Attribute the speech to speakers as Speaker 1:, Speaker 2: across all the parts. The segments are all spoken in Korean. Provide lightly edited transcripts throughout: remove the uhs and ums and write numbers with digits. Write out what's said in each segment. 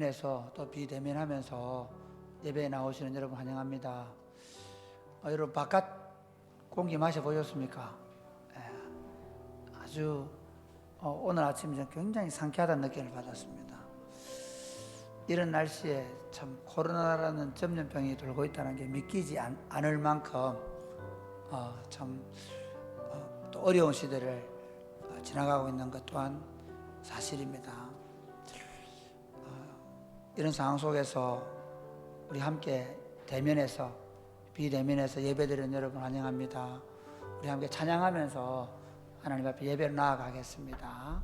Speaker 1: 에서 또 비대면하면서 예배에 나오시는 여러분 환영합니다. 여러분 바깥 공기 마셔보셨습니까? 아주 오늘 아침 굉장히 상쾌하다는 느낌을 받았습니다. 이런 날씨에 참 코로나라는 전염병이 돌고 있다는 게 믿기지 않을 만큼 또 어려운 시대를 지나가고 있는 것 또한 사실입니다. 이런 상황 속에서 우리 함께 대면에서 비대면에서 예배드리는 여러분 환영합니다. 우리 함께 찬양하면서 하나님 앞에 예배로 나아가겠습니다.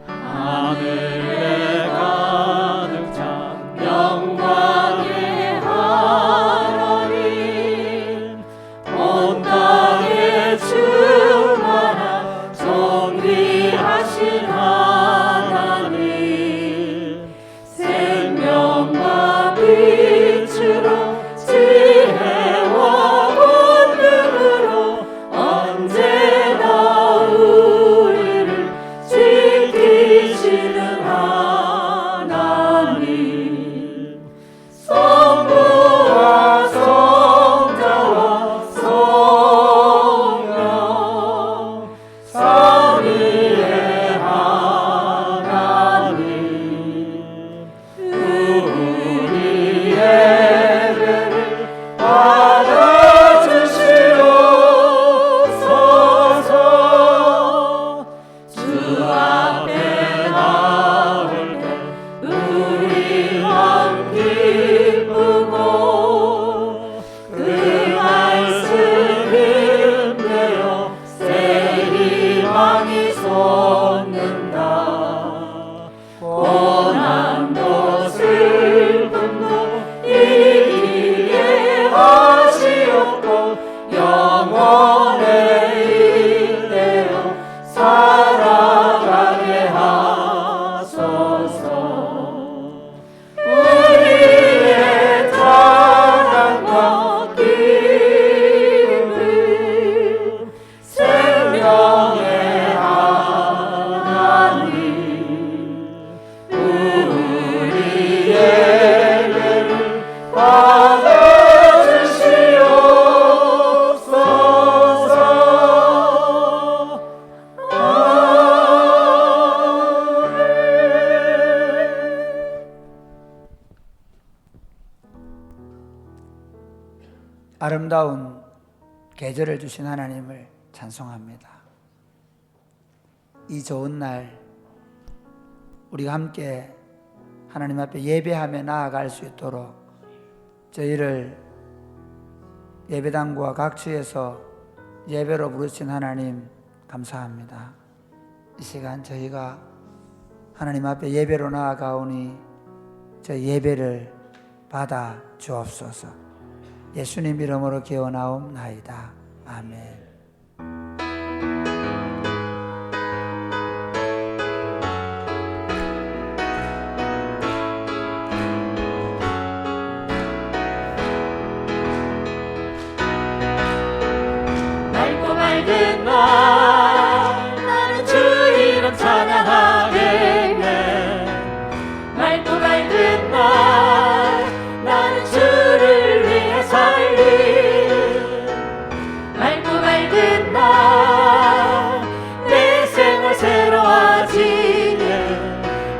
Speaker 2: 하늘에 가득 찬 영광의 하나님, 온 땅에 충만한 존귀하신 하나님, 생명과 빛으로 지혜와 권능으로 언제나 우리를 지키시는 하나님, 성부와 성자와 성령 삼위의 하나님, 우리 예배를 받아주시옵소서. 주 앞에 나올 때 우리 마음 기쁘고, 그 말씀 힘내어 새 희망이 솟는다. 고난도 슬픔도 이기게 하시옵고, 영원에 이대로 살아가게 하소서. 우리의 찬양과 기쁨, 생명의 하나님, 우리 예배를 받아주시옵소서.
Speaker 1: 아름다운 계절을 주신 하나님을 찬송합니다. 이 좋은 날 우리가 함께 하나님 앞에 예배하며 나아갈 수 있도록 저희를 예배당과 각처에서 예배로 부르신 하나님 감사합니다. 이 시간 저희가 하나님 앞에 예배로 나아가오니 저 예배를 받아 주옵소서. 예수님 이름으로 기원하옵나이다. 아멘.
Speaker 2: 맑고 맑은 날 나는 주 이름 찬양하겠네. 맑고 맑은 날 나는 주를 위해 살리. 맑고 맑은 날 내 생활 새로워지네.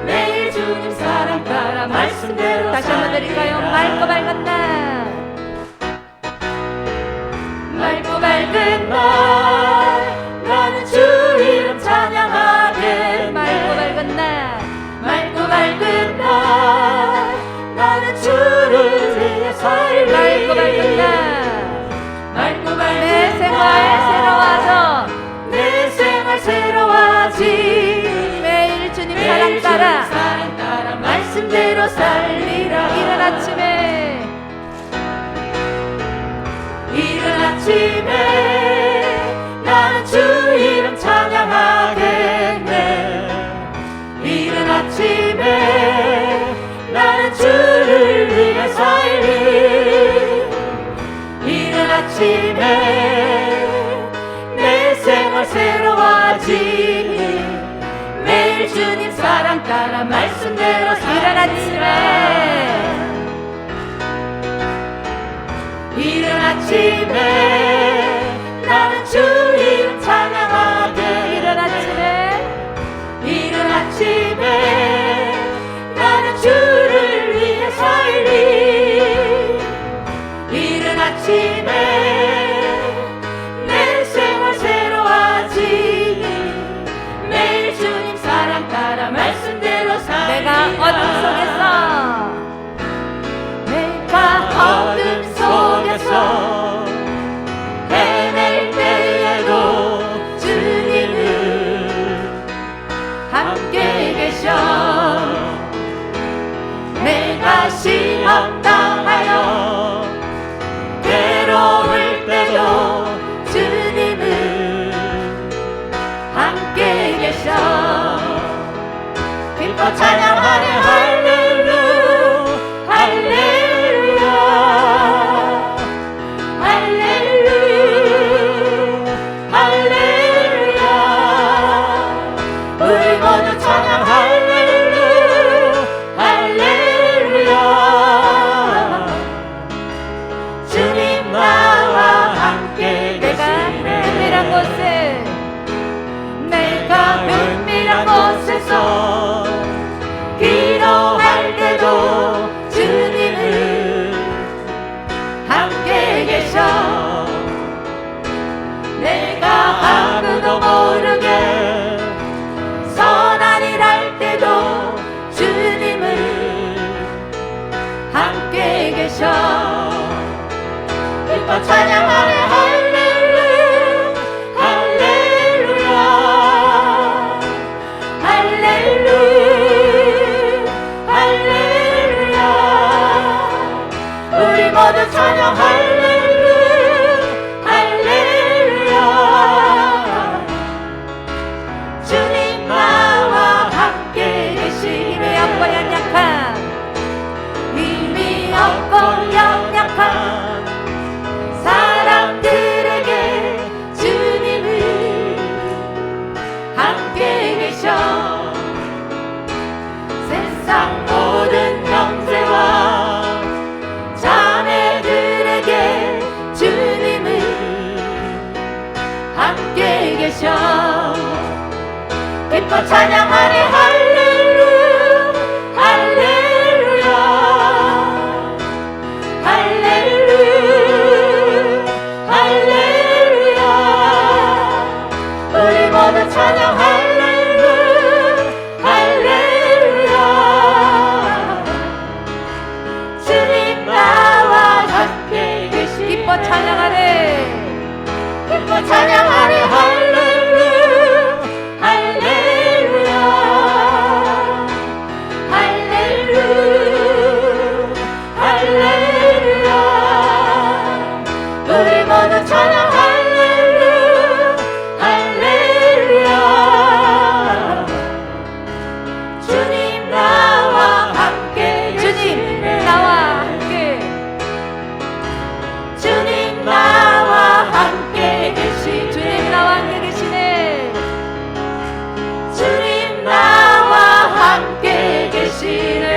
Speaker 2: 매일 주님 사랑 따라 말씀대로
Speaker 3: 다시 한번 드릴까요? 맑고 맑은 날,
Speaker 2: 맑고 맑은 날 나는 주 이름 찬양하겠네.
Speaker 3: 맑고 맑은 날,
Speaker 2: 맑고 맑은 날 나는 주를 위해 살리.
Speaker 3: 맑고 맑은 날,
Speaker 2: 맑고 맑은
Speaker 3: 내 생활 새로워져.
Speaker 2: 내 생활 새로워지.
Speaker 3: 매일 주님
Speaker 2: 매일
Speaker 3: 사랑 따라
Speaker 2: 주님 사랑 따라 말씀대로 살리라.
Speaker 3: 이른 아침에
Speaker 2: 이른 아침에 나는 주 이름 찬양하게 이른 아침에 나는 주를 위해 살리 이른 아침에 내 생활 새로워지니 매일 주님 사랑 따라 말씀대로 살리
Speaker 3: 내가 어둠 속에서
Speaker 2: 어둠 속에서 헤맬 때에도 주님은 함께 계셔 내가 시험 당하여 괴로울 때도 주님은 함께 계셔 기뻐 찬양하네 할렐루야 할렐루야 할렐루야 할렐루야 우리 모두 찬양 할렐루야 할렐루야 주님 나와 함께 계시네 내가 은밀한 곳에서 기도할 때도 주님은 함께 계셔 내가 아무도 모르게 선한 일 할 때도 주님은 함께 계셔 기뻐 찬양하네 할렐루야 할렐루야 할렐루야 할렐루야 우리 모두 찬양 할렐루야 할렐루야 주님 나와 함께 계시네 힘이 없고 연약한 사람들에게 주님은 함께 계셔 세상 모든 형제와 자매들에게 주님은 함께 계셔 기뻐 찬양하네 할렐루야 할렐루야 할렐루야 할렐루야 우리 모두 찬양 할렐루야 할렐루야 주님 나와 함께 계시
Speaker 3: 기뻐 찬양하네
Speaker 2: 기뻐 찬양하네 할렐루야 할렐루야 할렐루야 할렐루야 우리 모두 찬양 할렐루야 할렐루야 주님 나와 함께
Speaker 3: 주님 나와 함께
Speaker 2: 주님 나와 함께 계시
Speaker 3: 주님 나와 함께 계시네
Speaker 2: 주님 나와 함께 계시네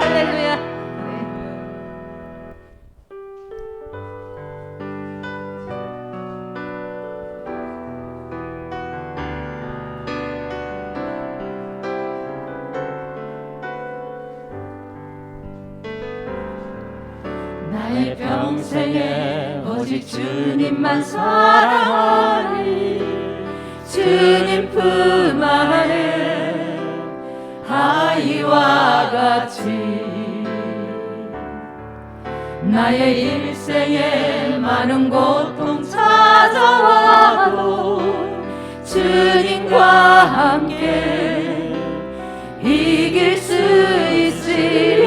Speaker 3: 할렐루야
Speaker 2: 나의 평생에 오직 주님만 사랑하리 주님 품 안에 아이와 같이 나의 일생에 많은 고통 찾아와도 주님과 함께 이길 수 있으리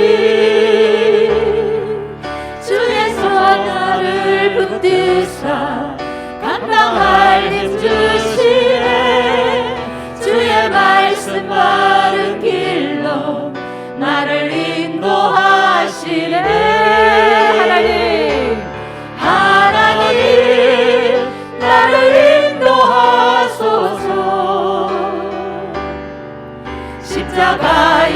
Speaker 2: 주의 손 나를 붙드사 감당할 힘 주시네 주의 말씀 바른 길로 나를 인도하시네 하나님 나를 인도하소서 십자가의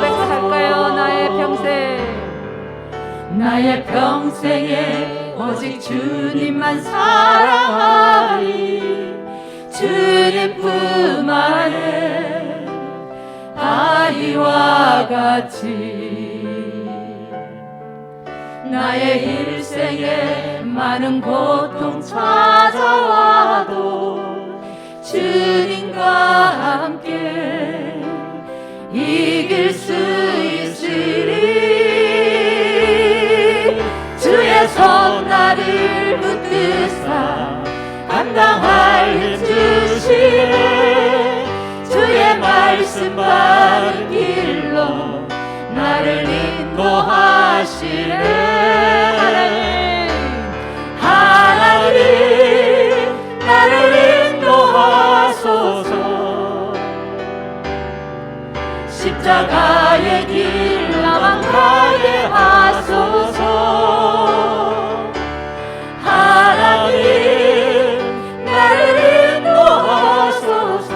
Speaker 3: 고백할까요? 나의 평생
Speaker 2: 나의 평생에 오직 주님만 사랑하리. 주님 품 안에 아이와 같이 나의 일생에 많은 고통 찾아와도 주님과 함께 이길 수 있으리. 주의 손 나를 붙드사 감당할 주시네. 주의 말씀 바른 길로 나를 인도하시네. 하나님 나를 인도하소서. 십자가의 길 나만 가게 하소서. 하나님 나를 인도하소서.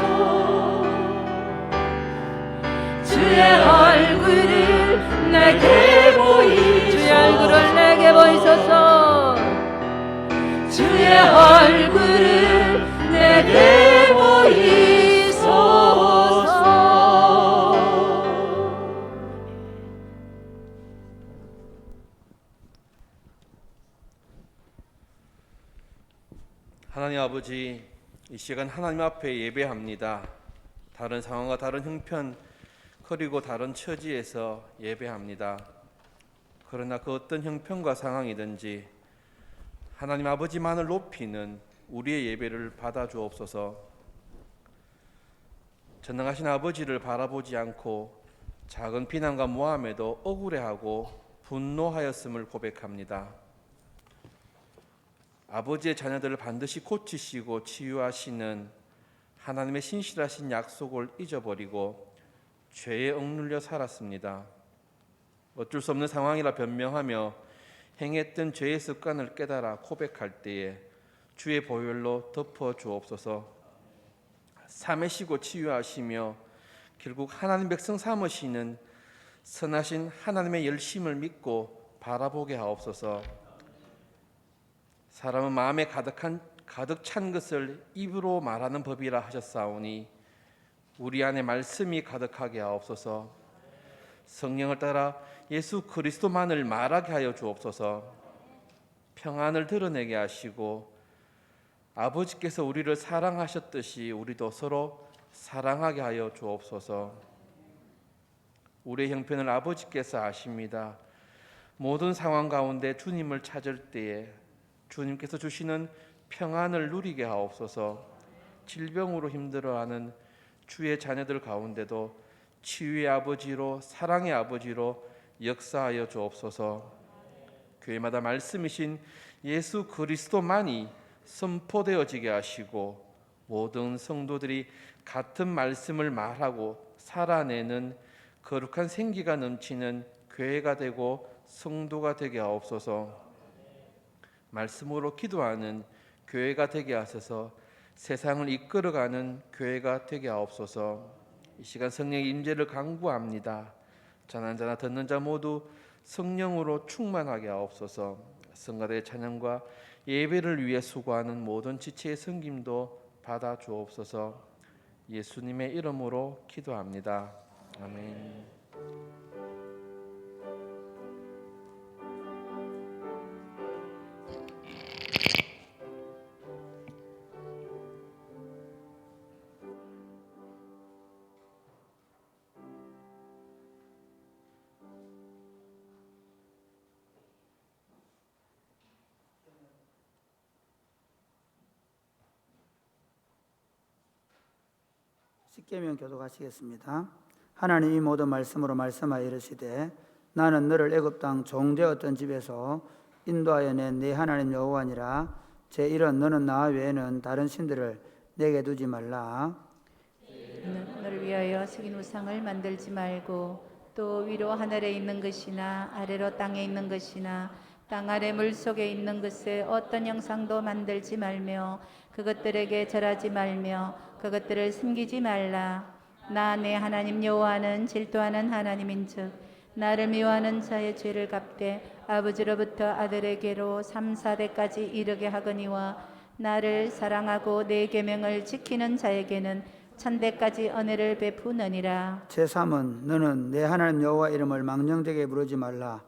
Speaker 2: 주의 얼굴을 내게
Speaker 3: 주의 얼굴을 내게 보이소서.
Speaker 2: 주의 얼굴을 내게 보이소서.
Speaker 4: 하나님 아버지, 이 시간 하나님 앞에 예배합니다. 다른 상황과 다른 형편 그리고 다른 처지에서 예배합니다. 그러나 그 어떤 형편과 상황이든지 하나님 아버지만을 높이는 우리의 예배를 받아 주옵소서. 전능하신 아버지를 바라보지 않고 작은 비난과 모함에도 억울해하고 분노하였음을 고백합니다. 아버지의 자녀들을 반드시 고치시고 치유하시는 하나님의 신실하신 약속을 잊어버리고 죄에 억눌려 살았습니다. 어쩔 수 없는 상황이라 변명하며 행했던 죄의 습관을 깨달아 고백할 때에 주의 보혈로 덮어 주옵소서. 삼으시고 치유하시며 결국 하나님 백성 삼으시는 선하신 하나님의 열심을 믿고 바라보게 하옵소서. 사람은 마음에 가득 찬 것을 입으로 말하는 법이라 하셨사오니 우리 안에 말씀이 가득하게 하옵소서. 성령을 따라 예수 그리스도만을 말하게 하여 주옵소서. 평안을 드러내게 하시고 아버지께서 우리를 사랑하셨듯이 우리도 서로 사랑하게 하여 주옵소서. 우리의 형편을 아버지께서 아십니다. 모든 상황 가운데 주님을 찾을 때에 주님께서 주시는 평안을 누리게 하옵소서. 질병으로 힘들어하는 주의 자녀들 가운데도 치유의 아버지로 사랑의 아버지로 역사하여 주옵소서. 교회마다 말씀이신 예수 그리스도만이 선포되어지게 하시고 모든 성도들이 같은 말씀을 말하고 살아내는 거룩한 생기가 넘치는 교회가 되고 성도가 되게 하옵소서. 말씀으로 기도하는 교회가 되게 하소서. 세상을 이끌어가는 교회가 되게 하옵소서. 이 시간 성령의 임재를 간구합니다. 전하는 자나 듣는 자 모두 성령으로 충만하게 하옵소서. 성가대의 찬양과 예배를 위해 수고하는 모든 지체의 섬김도 받아 주옵소서. 예수님의 이름으로 기도합니다. 아멘.
Speaker 1: 십계명 교독하시겠습니다. 하나님이 모든 말씀으로 말씀하여 이르시되 나는 너를 애굽 땅 종되었던 집에서 인도하여 낸 네 하나님 여호와니라. 제 일은 너는 나 외에는 다른 신들을 내게 두지 말라.
Speaker 5: 너를 위하여 숙인 우상을 만들지 말고 또 위로 하늘에 있는 것이나 아래로 땅에 있는 것이나 땅 아래 물속에 있는 것에 어떤 형상도 만들지 말며 그것들에게 절하지 말며 그것들을 숨기지 말라. 나 내 하나님 여호와는 질투하는 하나님인즉 나를 미워하는 자의 죄를 갚되 아버지로부터 아들에게로 3, 4대까지 이르게 하거니와 나를 사랑하고 내 계명을 지키는 자에게는 천대까지 은혜를 베푸느니라.
Speaker 1: 제3은 너는 내 하나님 여호와 이름을 망령되게 부르지 말라.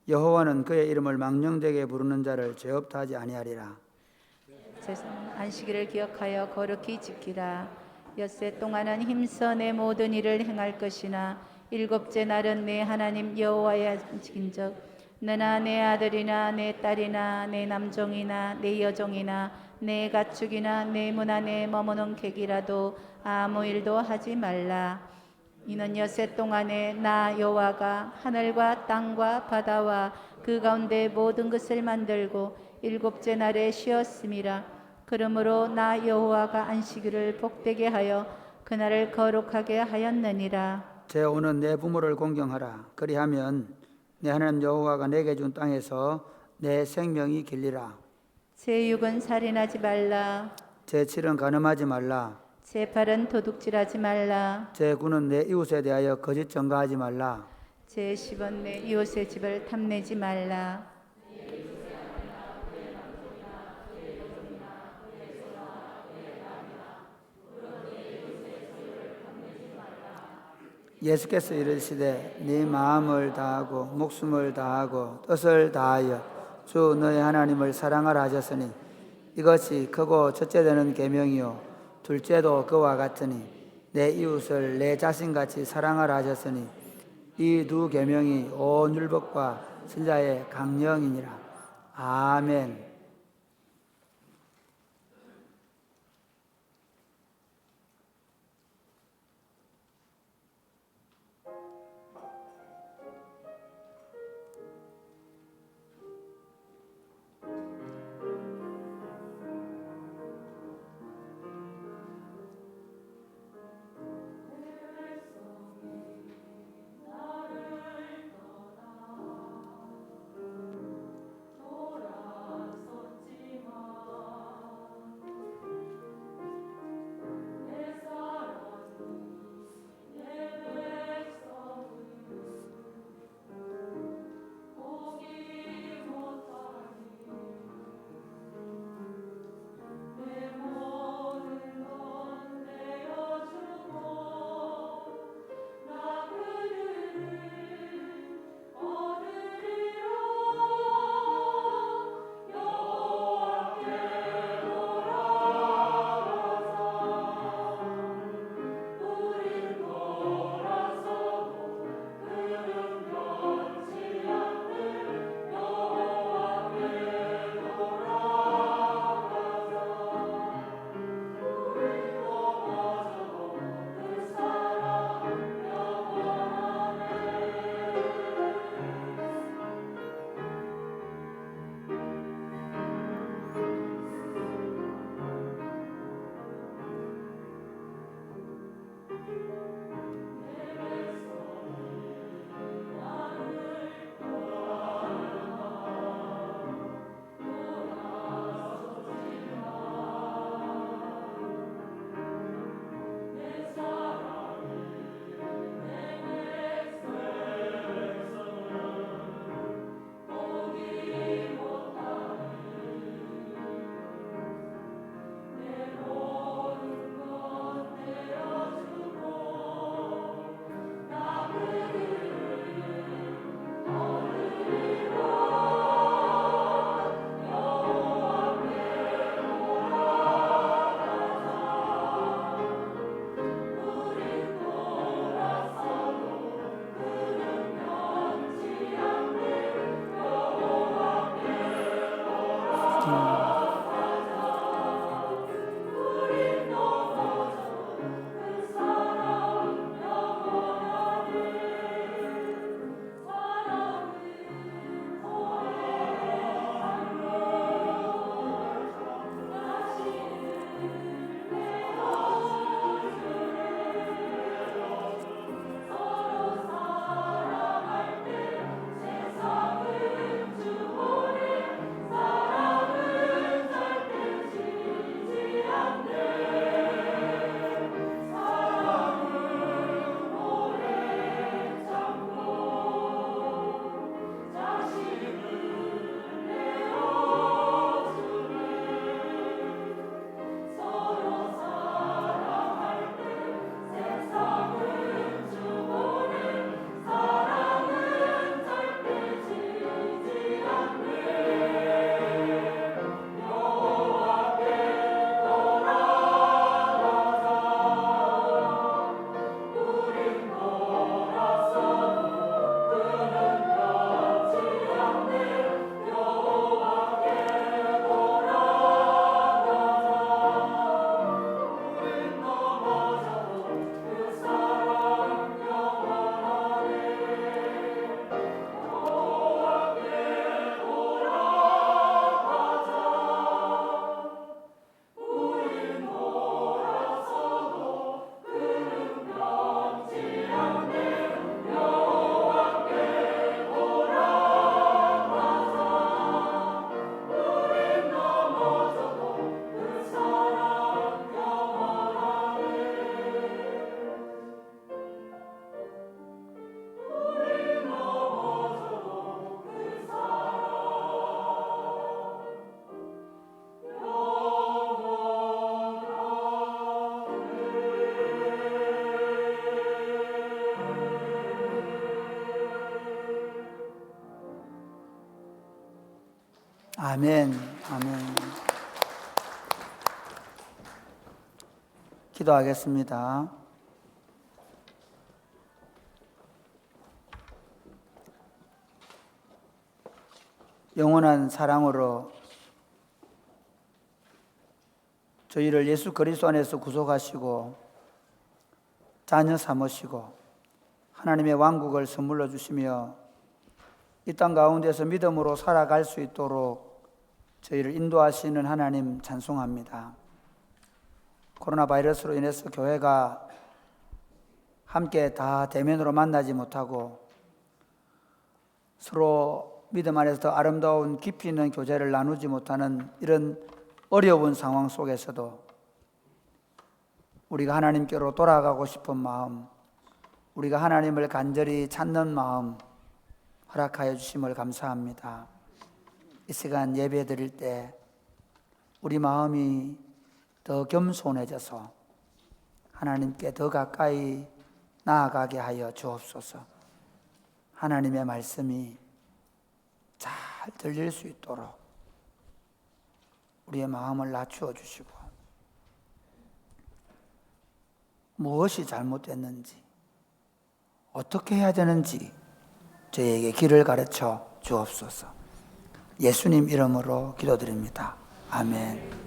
Speaker 1: 여호와는 그의 이름을 망령되게 부르는 자를 죄 없다 하지 아니하리라.
Speaker 5: 제3 안식일을 기억하여 거룩히 지키라. 엿새 동안은 힘써 내 모든 일을 행할 것이나 일곱째 날은 내 하나님 여호와의 안식인즉 너나 내 아들이나 내 딸이나 내 남종이나 내 여종이나 내 가축이나 내 문 안에 머무는 객이라도 아무 일도 하지 말라. 이는 엿새 동안에 나 여호와가 하늘과 땅과 바다와 그 가운데 모든 것을 만들고 일곱째 날에 쉬었음이라. 그러므로 나 여호와가 안식일을 복되게 하여 그날을 거룩하게 하였느니라.
Speaker 1: 제5는 내 부모를 공경하라. 그리하면 내 하나님 여호와가 내게 준 땅에서 내 생명이 길리라.
Speaker 5: 제6은 살인하지 말라.
Speaker 1: 제7은 간음하지 말라.
Speaker 5: 제8은 도둑질하지 말라.
Speaker 1: 제9는 내 이웃에 대하여 거짓 증거하지 말라.
Speaker 5: 제10은 내 이웃의 집을 탐내지 말라.
Speaker 1: 예수께서 이르시되 네 마음을 다하고 목숨을 다하고 뜻을 다하여 주 너의 하나님을 사랑하라 하셨으니 이것이 크고 첫째 되는 계명이요 둘째도 그와 같으니 내 이웃을 내 자신같이 사랑하라 하셨으니 이 두 계명이 온 율법과 선지자의 강령이니라. 아멘. 아멘. 아멘. 기도하겠습니다. 영원한 사랑으로 저희를 예수 그리스도 안에서 구속하시고 자녀 삼으시고 하나님의 왕국을 선물로 주시며 이 땅 가운데서 믿음으로 살아갈 수 있도록 저희를 인도하시는 하나님 찬송합니다. 코로나 바이러스로 인해서 교회가 함께 다 대면으로 만나지 못하고 서로 믿음 안에서 더 아름다운 깊이 있는 교제를 나누지 못하는 이런 어려운 상황 속에서도 우리가 하나님께로 돌아가고 싶은 마음, 우리가 하나님을 간절히 찾는 마음 허락하여 주심을 감사합니다. 이 시간 예배 드릴 때 우리 마음이 더 겸손해져서 하나님께 더 가까이 나아가게 하여 주옵소서. 하나님의 말씀이 잘 들릴 수 있도록 우리의 마음을 낮추어 주시고 무엇이 잘못됐는지 어떻게 해야 되는지 저희에게 길을 가르쳐 주옵소서. 예수님 이름으로 기도드립니다. 아멘.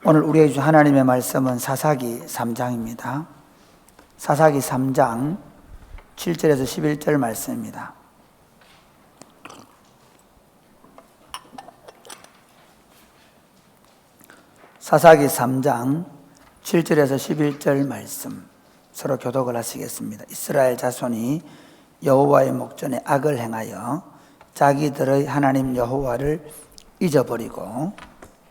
Speaker 1: 오늘 우리에게 주신 하나님의 말씀은 사사기 3장입니다. 사사기 3장 7절에서 11절 말씀입니다. 사사기 3장 7절에서 11절 말씀 서로 교독을 하시겠습니다. 이스라엘 자손이 여호와의 목전에 악을 행하여 자기들의 하나님 여호와를 잊어버리고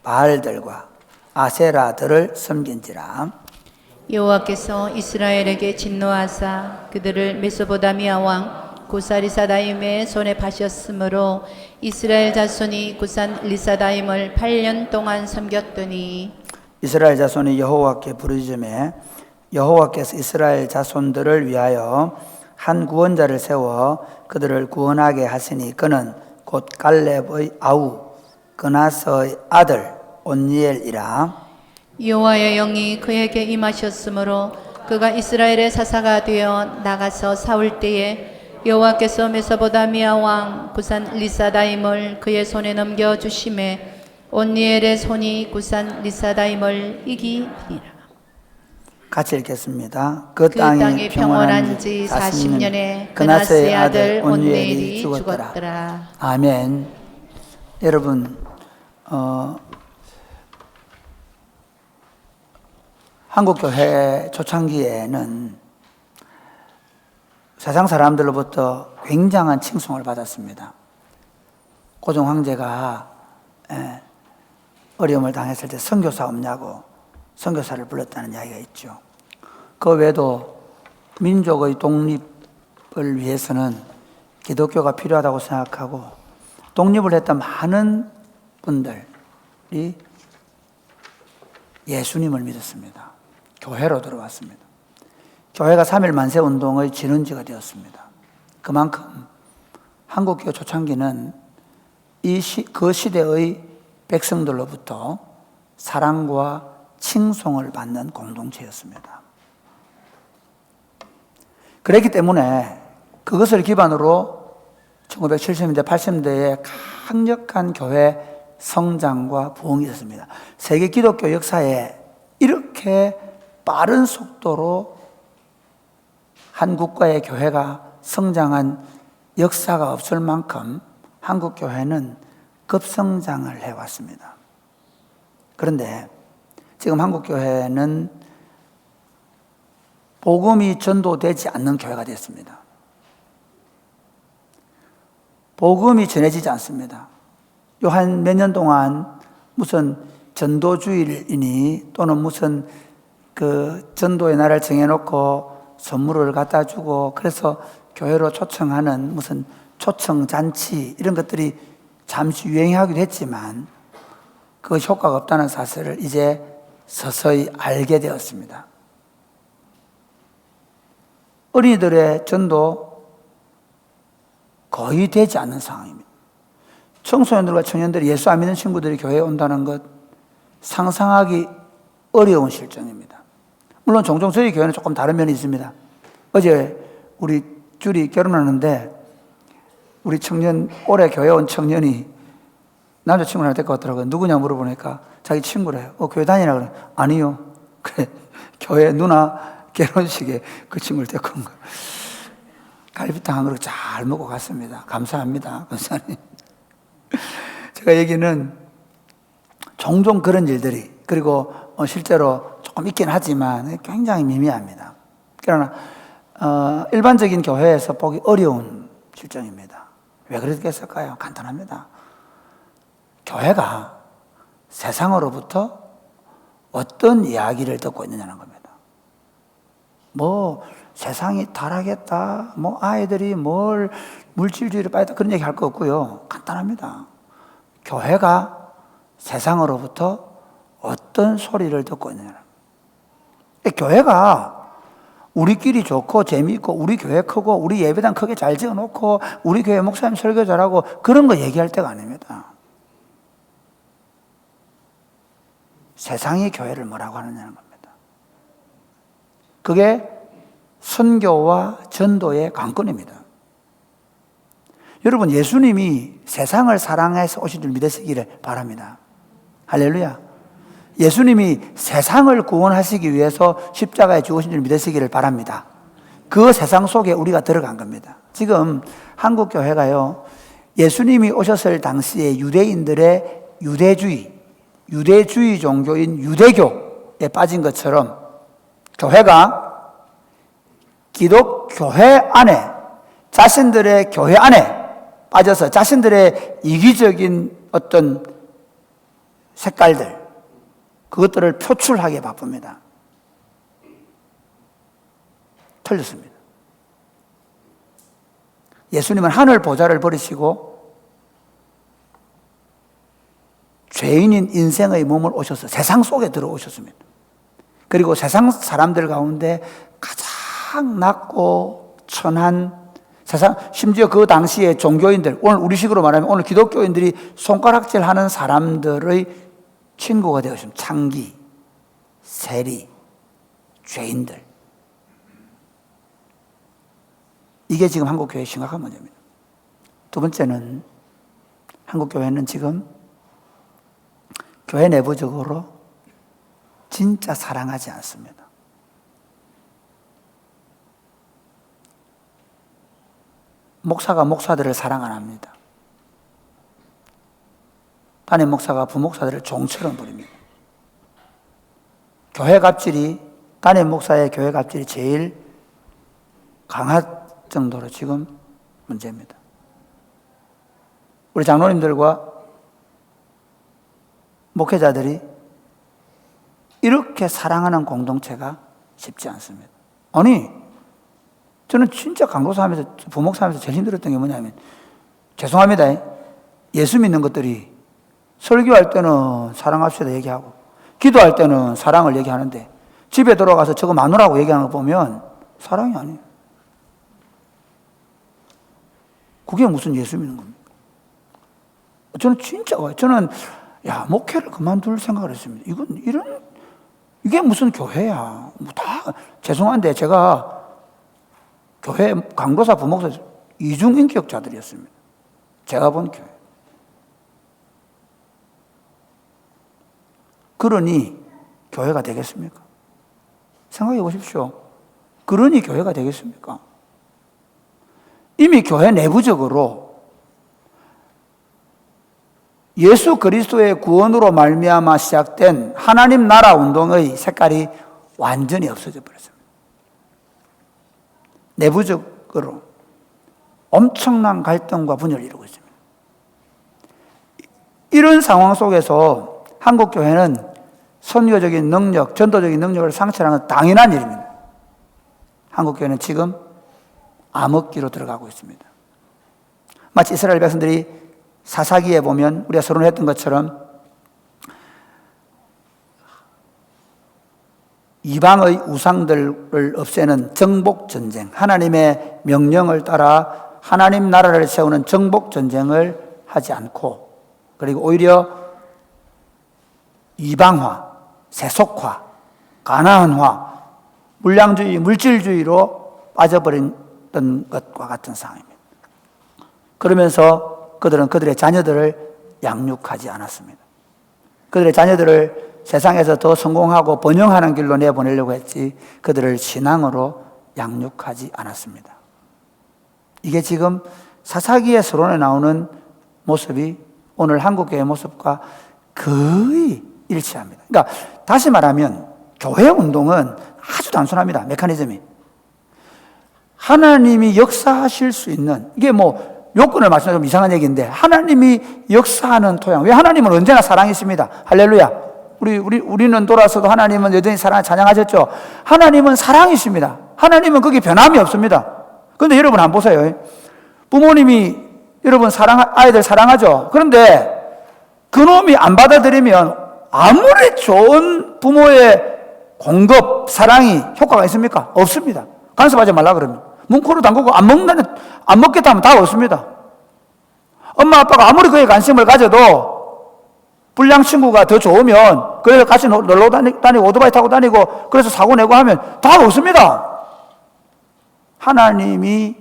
Speaker 1: 바알들과 아세라들을 섬긴지라.
Speaker 5: 여호와께서 이스라엘에게 진노하사 그들을 메소포다미아 왕 구사리사다임의 손에 파셨으므로 이스라엘 자손이 구산 리사다임을 8년 동안 섬겼더니
Speaker 1: 이스라엘 자손이 여호와께 부르짖음에 여호와께서 이스라엘 자손들을 위하여 한 구원자를 세워 그들을 구원하게 하시니 그는 곧 갈렙의 아우 그나스의 아들 온니엘이라.
Speaker 5: 여호와의 영이 그에게 임하셨으므로 그가 이스라엘의 사사가 되어 나가서 싸울 때에 여호와께서 메소포다미아 왕 구산 리사다임을 그의 손에 넘겨 주심에 온니엘의 손이 구산 리사다임을 이기니라.
Speaker 1: 같이 읽겠습니다. 그
Speaker 5: 땅이
Speaker 1: 땅이
Speaker 5: 평온한 지 40년에 그나스의 아들 온니엘이 죽었더라.
Speaker 1: 아멘. 여러분, 한국교회 초창기에는 세상 사람들로부터 굉장한 칭송을 받았습니다. 고종 황제가 어려움을 당했을 때 선교사 없냐고 선교사를 불렀다는 이야기가 있죠. 그 외에도 민족의 독립을 위해서는 기독교가 필요하다고 생각하고 독립을 했던 많은 분들이 예수님을 믿었습니다. 교회로 들어왔습니다. 교회가 3.1 만세운동의 진원지가 되었습니다. 그만큼 한국교회 초창기는 그 시대의 백성들로부터 사랑과 칭송을 받는 공동체였습니다. 그렇기 때문에 그것을 기반으로 1970년대, 80년대에 강력한 교회 성장과 부흥이 있었습니다. 세계 기독교 역사에 이렇게 빠른 속도로 한 국가의 교회가 성장한 역사가 없을 만큼 한국 교회는 급성장을 해왔습니다. 그런데 지금 한국 교회는 복음이 전도되지 않는 교회가 됐습니다. 복음이 전해지지 않습니다. 요 한 몇 년 동안 무슨 전도주일이니 또는 무슨 그 전도의 날을 정해놓고 선물을 갖다 주고 그래서 교회로 초청하는 무슨 초청잔치 이런 것들이 잠시 유행하기도 했지만 그 효과가 없다는 사실을 이제 서서히 알게 되었습니다. 어린이들의 전도 거의 되지 않는 상황입니다. 청소년들과 청년들이 예수 안 믿는 친구들이 교회에 온다는 것 상상하기 어려운 실정입니다. 물론 종종 저희 교회는 조금 다른 면이 있습니다. 어제 우리 줄이 결혼하는데 우리 청년, 올해 교회 온 청년이 남자친구를 하나 데리고 왔더라고요. 누구냐 물어보니까 자기 친구래요. 교회 다니라 그래. 아니요. 그래. 교회 누나 결혼식에 그 친구를 데리고 온 거예요. 갈비탕 한 그릇 잘 먹고 갔습니다. 감사합니다. 권사님. 제가 얘기는 종종 그런 일들이, 그리고 실제로 조금 있긴 하지만 굉장히 미미합니다. 그러나 일반적인 교회에서 보기 어려운 실정입니다. 왜 그랬겠을까요? 간단합니다. 교회가 세상으로부터 어떤 이야기를 듣고 있느냐는 겁니다. 세상이 타락했다, 아이들이 물질주의를 빠졌다, 그런 얘기 할 거 없고요. 간단합니다. 교회가 세상으로부터 어떤 소리를 듣고 있느냐는 겁니다. 교회가 우리끼리 좋고 재미있고 우리 교회 크고 우리 예배당 크게 잘 지어놓고 우리 교회 목사님 설교 잘하고 그런 거 얘기할 때가 아닙니다. 세상이 교회를 뭐라고 하느냐는 겁니다. 그게 선교와 전도의 관건입니다. 여러분, 예수님이 세상을 사랑해서 오신 줄 믿으시기를 바랍니다. 할렐루야. 예수님이 세상을 구원하시기 위해서 십자가에 죽으신 줄 믿으시기를 바랍니다. 그 세상 속에 우리가 들어간 겁니다. 지금 한국 교회가요, 예수님이 오셨을 당시에 유대인들의 유대주의 종교인 유대교에 빠진 것처럼 교회가 기독교회 안에, 자신들의 교회 안에 빠져서 자신들의 이기적인 어떤 색깔들, 그것들을 표출하기에 바쁩니다. 틀렸습니다. 예수님은 하늘 보좌를 버리시고 죄인인 인생의 몸을 오셔서 세상 속에 들어오셨습니다. 그리고 세상 사람들 가운데 가장 낮고 천한 세상, 심지어 그 당시에 종교인들, 오늘 우리식으로 말하면 오늘 기독교인들이 손가락질 하는 사람들의 친구가 되었습니다. 창기, 세리, 죄인들. 이게 지금 한국교회의 심각한 문제입니다. 두 번째는 한국교회는 지금 교회 내부적으로 진짜 사랑하지 않습니다. 목사가 목사들을 사랑 안 합니다. 담임 목사가 부목사들을 종처럼 부립니다. 교회 갑질이, 담임 목사의 교회 갑질이 제일 강할 정도로 지금 문제입니다. 우리 장로님들과 목회자들이 이렇게 사랑하는 공동체가 쉽지 않습니다. 아니, 저는 진짜 강도사 하면서, 부목사 하면서 제일 힘들었던 게 뭐냐면, 죄송합니다. 예수 믿는 것들이 설교할 때는 사랑합시다 얘기하고, 기도할 때는 사랑을 얘기하는데, 집에 들어가서 저거 마누라고 얘기하는 거 보면 사랑이 아니에요. 그게 무슨 예수 믿는 겁니까? 저는 진짜, 목회를 그만둘 생각을 했습니다. 이게 무슨 교회야. 죄송한데 제가 교회 강도사, 부목사 이중인격자들이었습니다. 제가 본 교회. 그러니 교회가 되겠습니까? 생각해 보십시오. 그러니 교회가 되겠습니까? 이미 교회 내부적으로 예수 그리스도의 구원으로 말미암아 시작된 하나님 나라 운동의 색깔이 완전히 없어져 버렸습니다. 내부적으로 엄청난 갈등과 분열을 이루고 있습니다. 이런 상황 속에서 한국교회는 선교적인 능력, 전도적인 능력을 상실하는 건 당연한 일입니다. 한국교회는 지금 암흑기로 들어가고 있습니다. 마치 이스라엘 백성들이 사사기에 보면 우리가 서론했던 것처럼 이방의 우상들을 없애는 정복전쟁, 하나님의 명령을 따라 하나님 나라를 세우는 정복전쟁을 하지 않고, 그리고 오히려 이방화, 세속화, 가나안화, 물량주의, 물질주의로 빠져버렸던 것과 같은 상황입니다. 그러면서 그들은 그들의 자녀들을 양육하지 않았습니다. 그들의 자녀들을 세상에서 더 성공하고 번영하는 길로 내보내려고 했지 그들을 신앙으로 양육하지 않았습니다. 이게 지금 사사기의 서론에 나오는 모습이 오늘 한국교회의 모습과 거의 일치합니다. 그러니까 다시 말하면 교회 운동은 아주 단순합니다. 메커니즘이. 하나님이 역사하실 수 있는, 이게 뭐 요건을 맞추면 좀 이상한 얘기인데, 하나님이 역사하는 토양. 왜? 하나님은 언제나 사랑이십니다. 할렐루야. 우리는 돌아서도 하나님은 여전히 사랑을 찬양하셨죠. 하나님은 사랑이십니다. 하나님은 거기 변함이 없습니다. 그런데 여러분 한번 보세요. 부모님이 여러분 아이들 사랑하죠. 그런데 그놈이 안 받아들이면 아무리 좋은 부모의 공급, 사랑이 효과가 있습니까? 없습니다. 간섭하지 말라 그러면. 문코로 담그고 안 먹겠다 하면 다 없습니다. 엄마 아빠가 아무리 그에 관심을 가져도 불량 친구가 더 좋으면, 그래서 같이 놀러 다니고 오토바이 타고 다니고 그래서 사고 내고 하면 다 없습니다. 하나님이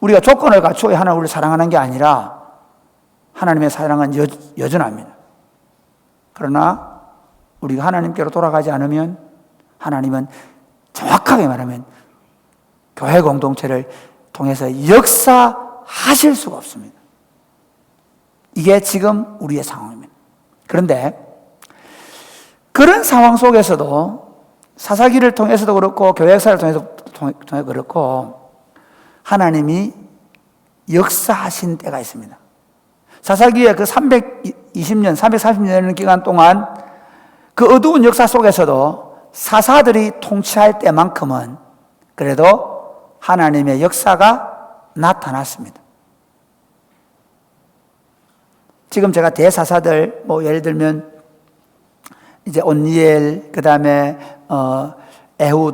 Speaker 1: 우리가 조건을 갖추어 하나님 우리를 사랑하는 게 아니라 하나님의 사랑은 여전합니다. 그러나 우리가 하나님께로 돌아가지 않으면 하나님은 정확하게 말하면 교회 공동체를 통해서 역사하실 수가 없습니다. 이게 지금 우리의 상황입니다. 그런데 그런 상황 속에서도 사사기를 통해서도 그렇고 교회 역사를 통해 그렇고 하나님이 역사하신 때가 있습니다. 사사기의 그 320년, 340년이라는 기간 동안 그 어두운 역사 속에서도 사사들이 통치할 때만큼은 그래도 하나님의 역사가 나타났습니다. 지금 제가 대사사들, 뭐 예를 들면 이제 온니엘, 그 다음에 에훗,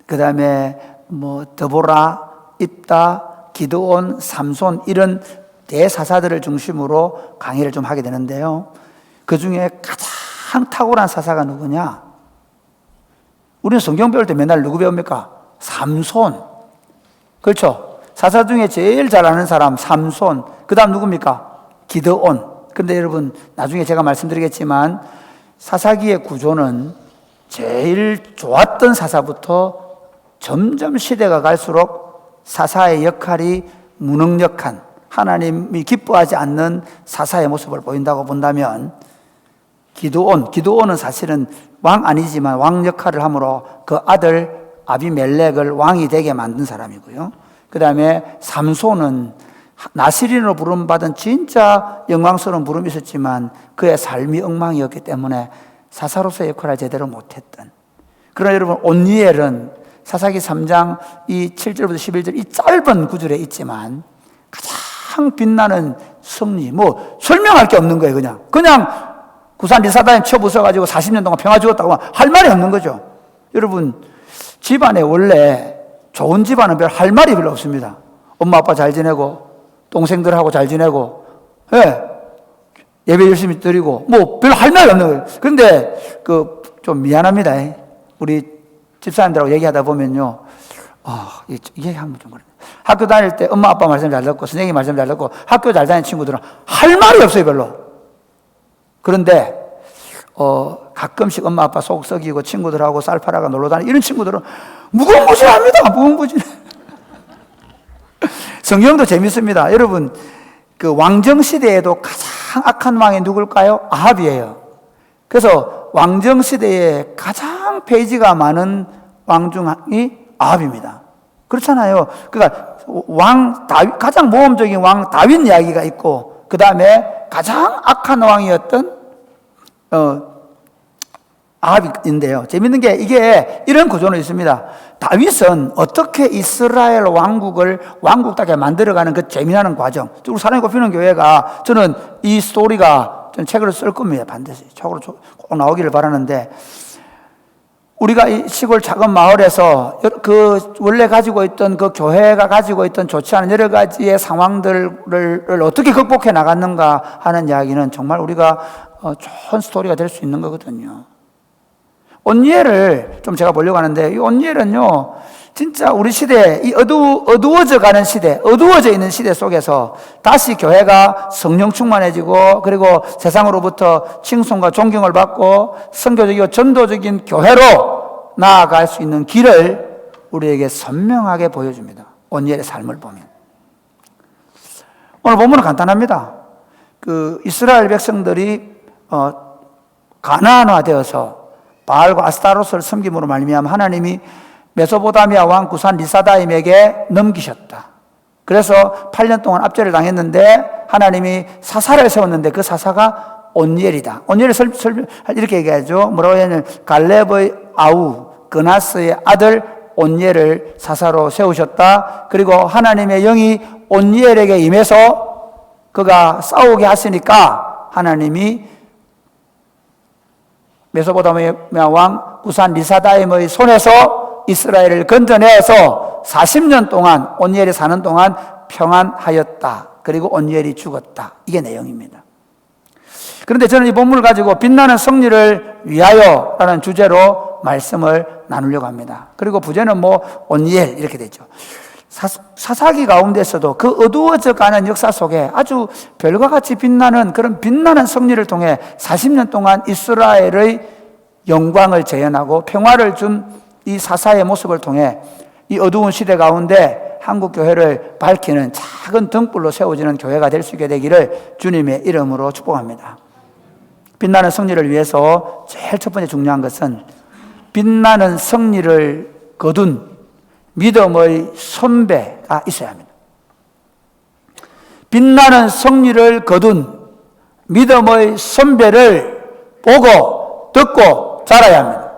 Speaker 1: 그 다음에 뭐 드보라, 입다, 기드온, 삼손, 이런 대사사들을 중심으로 강의를 좀 하게 되는데요. 그 중에 가장 탁월한 사사가 누구냐? 우리는 성경 배울 때 맨날 누구 배웁니까? 삼손. 그렇죠? 사사 중에 제일 잘 아는 사람 삼손. 그 다음 누굽니까? 기드온. 그런데 여러분 나중에 제가 말씀드리겠지만 사사기의 구조는 제일 좋았던 사사부터 점점 시대가 갈수록 사사의 역할이 무능력한, 하나님이 기뻐하지 않는 사사의 모습을 보인다고 본다면 기드온은 사실은 왕 아니지만 왕 역할을 함으로 그 아들 아비멜렉을 왕이 되게 만든 사람이고요. 그 다음에 삼손은 나시린으로 부름받은 진짜 영광스러운 부름이 있었지만 그의 삶이 엉망이었기 때문에 사사로서의 역할을 제대로 못했던. 그러나 여러분 온니엘은 사사기 3장 이 7절부터 11절 이 짧은 구절에 있지만 가장 빛나는 승리, 뭐 설명할 게 없는 거예요. 그냥 구산 리사다임 쳐부숴가지고 40년 동안 평화 주었다고 할 말이 없는 거죠. 여러분 집안에 원래 좋은 집안은 별 할 말이 별로 없습니다. 엄마 아빠 잘 지내고 동생들하고 잘 지내고, 예배 열심히 드리고, 뭐, 별 할 말이 없는 거예요. 그런데, 좀 미안합니다. 우리 집사님들하고 얘기하다 보면요. 이게 한번 좀 그래. 학교 다닐 때 엄마 아빠 말씀 잘 듣고, 선생님 말씀 잘 듣고, 학교 잘 다니는 친구들은 할 말이 없어요, 별로. 그런데, 가끔씩 엄마 아빠 속 썩이고 친구들하고 쌀 팔아가 놀러 다니는 이런 친구들은 무궁무진합니다. 무궁무진. 성경도 재밌습니다. 여러분, 그 왕정 시대에도 가장 악한 왕이 누굴까요? 아합이에요. 그래서 왕정 시대에 가장 페이지가 많은 왕 중이 아합입니다. 그렇잖아요. 그러니까 가장 모험적인 왕 다윗 이야기가 있고, 그 다음에 가장 악한 왕이었던 아합인데요. 재밌는 게 이게 이런 구조는 있습니다. 다윗은 어떻게 이스라엘 왕국을 왕국답게 만들어가는 그 재미나는 과정. 우리 사랑이 꼽히는 교회가 저는 이 스토리가 저는 책으로 쓸 겁니다. 반드시 책으로 꼭 나오기를 바라는데 우리가 이 시골 작은 마을에서 그 원래 가지고 있던 그 교회가 가지고 있던 좋지 않은 여러 가지의 상황들을 어떻게 극복해 나갔는가 하는 이야기는 정말 우리가 좋은 스토리가 될 수 있는 거거든요. 온니엘을 좀 제가 보려고 하는데, 이 온니엘은요, 진짜 우리 시대, 이 어두워져 가는 시대, 어두워져 있는 시대 속에서 다시 교회가 성령 충만해지고, 그리고 세상으로부터 칭송과 존경을 받고 선교적이고 전도적인 교회로 나아갈 수 있는 길을 우리에게 선명하게 보여줍니다. 온니엘의 삶을 보면. 오늘 본문은 간단합니다. 그 이스라엘 백성들이 가나안화되어서 바알과 아스타로스를 섬김으로 말미암아 하나님이 메소포타미아 왕 구산 리사다임에게 넘기셨다. 그래서 8년 동안 압제를 당했는데 하나님이 사사를 세웠는데 그 사사가 온니엘이다. 온니엘을 이렇게 얘기하죠. 뭐라고 하냐면 갈렙의 아우 그나스의 아들 온니엘을 사사로 세우셨다. 그리고 하나님의 영이 온니엘에게 임해서 그가 싸우게 하시니까 하나님이 메소포타미아 왕 구산 리사다임의 손에서 이스라엘을 건져내어서 40년 동안 온니엘이 사는 동안 평안하였다. 그리고 온니엘이 죽었다. 이게 내용입니다. 그런데 저는 이 본문을 가지고 빛나는 승리를 위하여라는 주제로 말씀을 나누려고 합니다. 그리고 부제는 온니엘 이렇게 되죠. 사사기 가운데서도 그 어두워져 가는 역사 속에 아주 별과 같이 빛나는 그런 빛나는 승리를 통해 40년 동안 이스라엘의 영광을 재현하고 평화를 준 이 사사의 모습을 통해 이 어두운 시대 가운데 한국 교회를 밝히는 작은 등불로 세워지는 교회가 될 수 있게 되기를 주님의 이름으로 축복합니다. 빛나는 승리를 위해서 제일 첫 번째 중요한 것은 빛나는 승리를 거둔 믿음의 선배가 있어야 합니다. 빛나는 승리를 거둔 믿음의 선배를 보고 듣고 자라야 합니다.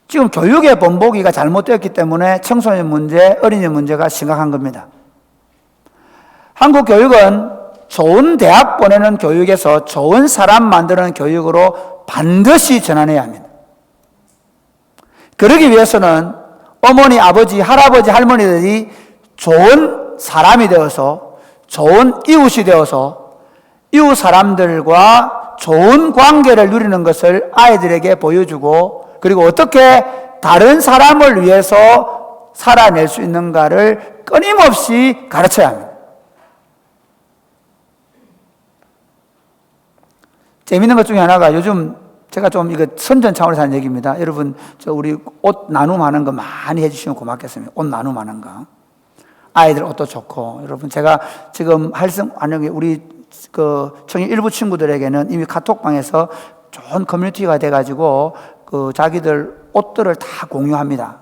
Speaker 1: 지금 교육의 본보기가 잘못되었기 때문에 청소년 문제, 어린이 문제가 심각한 겁니다. 한국 교육은 좋은 대학 보내는 교육에서 좋은 사람 만드는 교육으로 반드시 전환해야 합니다. 그러기 위해서는 어머니, 아버지, 할아버지, 할머니들이 좋은 사람이 되어서 좋은 이웃이 되어서 이웃 사람들과 좋은 관계를 누리는 것을 아이들에게 보여주고 그리고 어떻게 다른 사람을 위해서 살아낼 수 있는가를 끊임없이 가르쳐야 합니다. 재밌는 것 중에 하나가 요즘 제가 좀 이거 선전 차원에서 하는 얘기입니다. 여러분, 우리 옷 나눔하는 거 많이 해주시면 고맙겠습니다. 옷 나눔하는 거. 아이들 옷도 좋고. 여러분, 제가 지금 우리 청일 일부 친구들에게는 이미 카톡방에서 좋은 커뮤니티가 돼가지고 자기들 옷들을 다 공유합니다.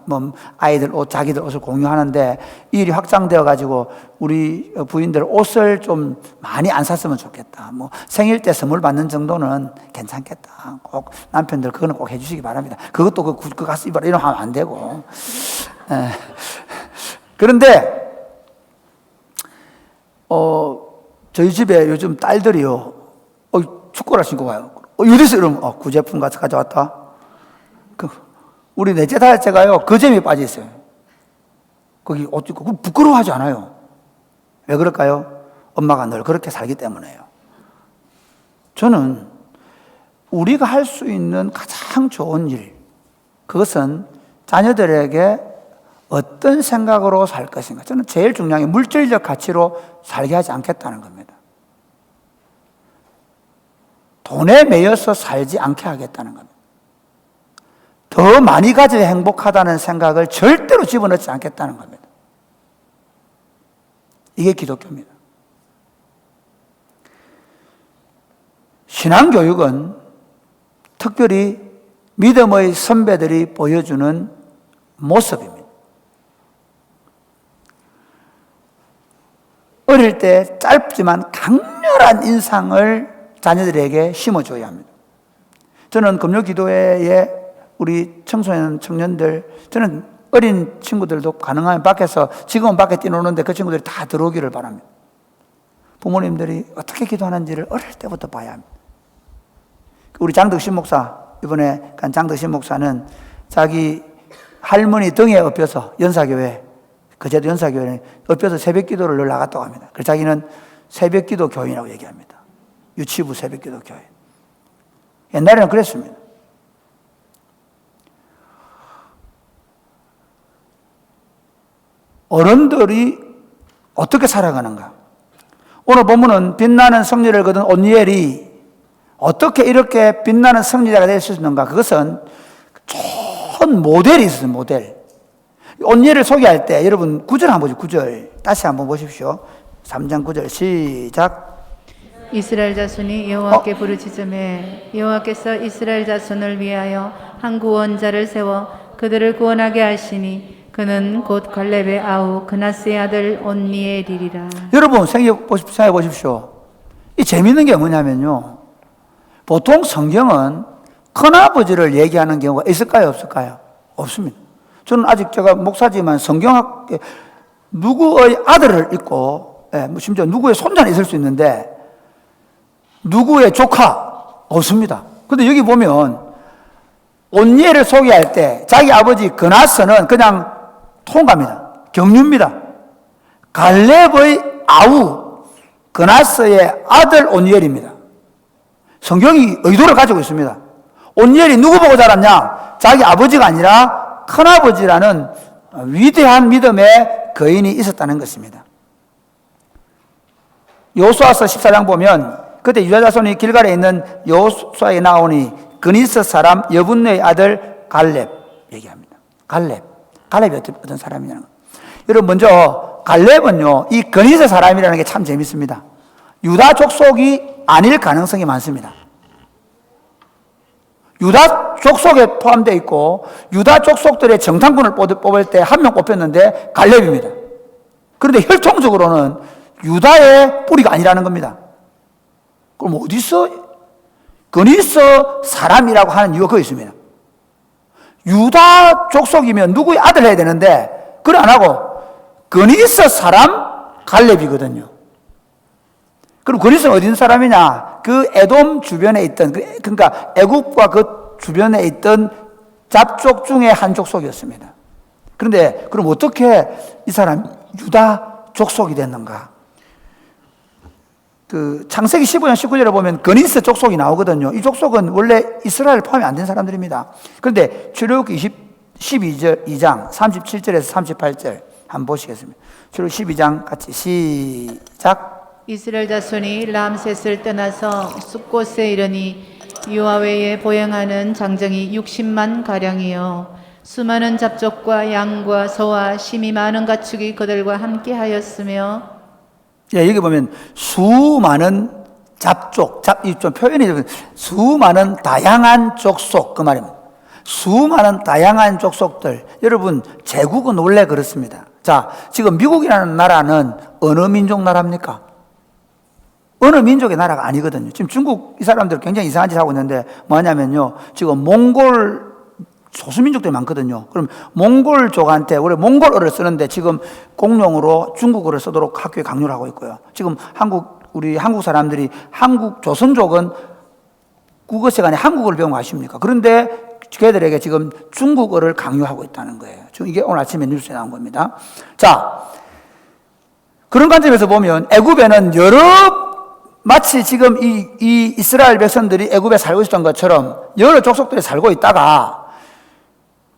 Speaker 1: 아이들 옷, 자기들 옷을 공유하는데 이 일이 확장되어가지고 우리 부인들 옷을 좀 많이 안 샀으면 좋겠다. 생일 때 선물 받는 정도는 괜찮겠다. 꼭 남편들 그거는 꼭 해주시기 바랍니다. 그것도 그 가서 입어라 이런 하면 안 되고. 그런데 저희 집에 요즘 딸들이요, 축구를 신고 가요. 어디서 이러면 구제품 가서 가져왔다. 우리 넷째 다섯째가요 그 점이 빠져 있어요. 거기 옷 입고 부끄러워하지 않아요. 왜 그럴까요? 엄마가 늘 그렇게 살기 때문에요. 저는 우리가 할 수 있는 가장 좋은 일, 그것은 자녀들에게 어떤 생각으로 살 것인가. 저는 제일 중요한 게 물질적 가치로 살게 하지 않겠다는 겁니다. 돈에 매여서 살지 않게 하겠다는 겁니다. 더 많이 가져야 행복하다는 생각을 절대로 집어넣지 않겠다는 겁니다. 이게 기독교입니다. 신앙교육은 특별히 믿음의 선배들이 보여주는 모습입니다. 어릴 때 짧지만 강렬한 인상을 자녀들에게 심어줘야 합니다. 저는 금요기도회에 우리 청소년, 청년들, 저는 어린 친구들도 가능하면 밖에서, 지금은 밖에 뛰노는데 그 친구들이 다 들어오기를 바랍니다. 부모님들이 어떻게 기도하는지를 어릴 때부터 봐야 합니다. 우리 장덕신 목사, 이번에 간 장덕신 목사는 자기 할머니 등에 업혀서 연사교회, 그제도 연사교회에 업혀서 새벽기도를 늘 나갔다고 합니다. 그래서 자기는 새벽기도 교인이라고 얘기합니다. 유치부 새벽기도 교인. 옛날에는 그랬습니다. 어른들이 어떻게 살아가는가? 오늘 본문은 빛나는 승리를 거둔 온니엘이 어떻게 이렇게 빛나는 승리자가 될 수 있는가? 그것은 좋은 모델이 있었어요. 모델. 온니엘을 소개할 때 여러분 9절 한번 보죠. 9절 다시 한번 보십시오. 3장 9절 시작.
Speaker 5: 이스라엘 자손이 여호와께 부르짖음에 여호와께서 이스라엘 자손을 위하여 한 구원자를 세워 그들을 구원하게 하시니 그는 곧 갈렙의 아우 그나스의 아들 온니엘이리라.
Speaker 1: 여러분 생각해 보십시오. 이 재미있는 게 뭐냐면요. 보통 성경은 큰아버지를 얘기하는 경우가 있을까요? 없을까요? 없습니다. 저는 아직 제가 목사지만 성경학에 누구의 아들을 있고 심지어 누구의 손자는 있을 수 있는데 누구의 조카 없습니다. 그런데 여기 보면 온니엘을 소개할 때 자기 아버지 그나스는 그냥 통갑니다. 경륜입니다. 갈렙의 아우 그나스의 아들 온니엘입니다. 성경이 의도를 가지고 있습니다. 온니엘이 누구 보고 자랐냐? 자기 아버지가 아니라 큰아버지라는 위대한 믿음의 거인이 있었다는 것입니다. 여호수아서 14장 보면 그때 유다 자손이 길갈에 있는 여호수아에 나오니 그니스 사람 여분네의 아들 갈렙 얘기합니다. 갈렙이 어떤 사람이냐는 거. 여러분 먼저 갈렙은요 이 그니스 사람이라는 게 참 재밌습니다. 유다 족속이 아닐 가능성이 많습니다. 유다 족속에 포함되어 있고 유다 족속들의 정탐꾼을 뽑을 때 한 명 뽑혔는데 갈렙입니다. 그런데 혈통적으로는 유다의 뿌리가 아니라는 겁니다. 그럼 어디서 그니스 사람이라고 하는 이유가 거기 있습니다. 유다 족속이면 누구의 아들 해야 되는데 그걸 안 하고 그니스 사람 갈렙이거든요. 그럼 그니스는 어디 있는 사람이냐? 그 에돔 주변에 있던 그러니까 애국과 그 주변에 있던 잡족 중에 한 족속이었습니다. 그런데 그럼 어떻게 이 사람 유다 족속이 됐는가? 그 창세기 15장 19절에 보면 그니스 족속이 나오거든요. 이 족속은 원래 이스라엘 포함이 안 된 사람들입니다. 그런데 출애굽기 12장 37절에서 38절 한번 보시겠습니다. 출애굽기 12장 같이 시작.
Speaker 5: 이스라엘 자손이 람셋을 떠나서 숫곳에 이르니 여호와 외에 보행하는 장정이 60만 가량이요 수많은 잡족과 양과 소와 심이 많은 가축이 그들과 함께 하였으며.
Speaker 1: 예, 여기 보면 수많은 잡족, 좀 표현이 수많은 다양한 족속 그 말입니다. 수많은 다양한 족속들. 여러분 제국은 원래 그렇습니다. 자, 지금 미국이라는 나라는 어느 민족 나라입니까? 어느 민족의 나라가 아니거든요. 지금 중국 이 사람들 굉장히 이상한 짓 하고 있는데 뭐냐면요. 지금 몽골 소수민족들이 많거든요. 그럼 몽골족한테 원래 몽골어를 쓰는데 지금 공용으로 중국어를 쓰도록 학교에 강요를 하고 있고요. 지금 우리 한국 사람들이 한국 조선족은 국어 시간에 한국어를 배운 거 아십니까? 그런데 걔들에게 지금 중국어를 강요하고 있다는 거예요. 지금 이게 오늘 아침에 뉴스에 나온 겁니다. 자, 그런 관점에서 보면 애굽에는 마치 지금 이 이스라엘 백성들이 애굽에 살고 있었던 것처럼 여러 족속들이 살고 있다가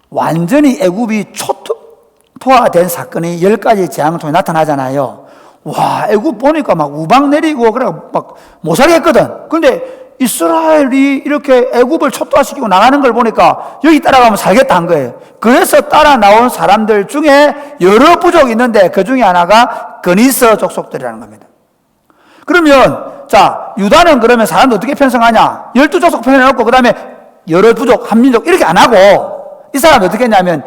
Speaker 1: 완전히 애굽이 초토화된 사건이 10가지 재앙을 통해 나타나잖아요. 와, 애굽 보니까 막 우박 내리고 그래 막 모살이했거든. 그런데 이스라엘이 이렇게 애굽을 초토화시키고 나가는 걸 보니까 여기 따라가면 살겠다 한 거예요. 그래서 따라 나온 사람들 중에 여러 부족이 있는데 그 중에 하나가 그니스 족속들이라는 겁니다. 그러면 자, 유다는 그러면 사람들 어떻게 편성하냐? 12족속 편해놓고 그 다음에 여러 부족, 한민족 이렇게 안 하고 이 사람이 어떻게 했냐면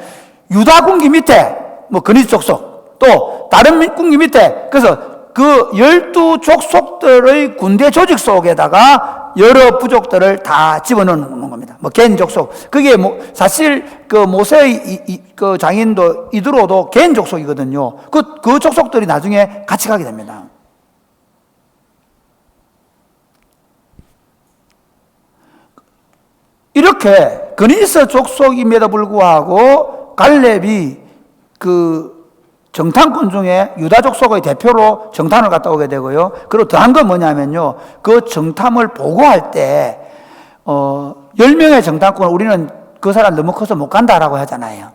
Speaker 1: 유다 군기 밑에 뭐 그니스 족속 또 다른 군기 밑에 그래서 그 12족속들의 군대 조직 속에다가 여러 부족들을 다 집어넣는 겁니다. 뭐 겐 족속 그게 뭐 사실 그 모세의 그 장인도 이드로도 겐 족속이거든요. 그 족속들이 나중에 같이 가게 됩니다. 이렇게 그니스 족속임에도 불구하고 갈렙이 그 정탐꾼 중에 유다 족속의 대표로 정탐을 갔다 오게 되고요. 그리고 더한 건 뭐냐면요. 그 정탐을 보고할 때 10명의 정탐꾼을 우리는 그 사람 너무 커서 못 간다라고 하잖아요.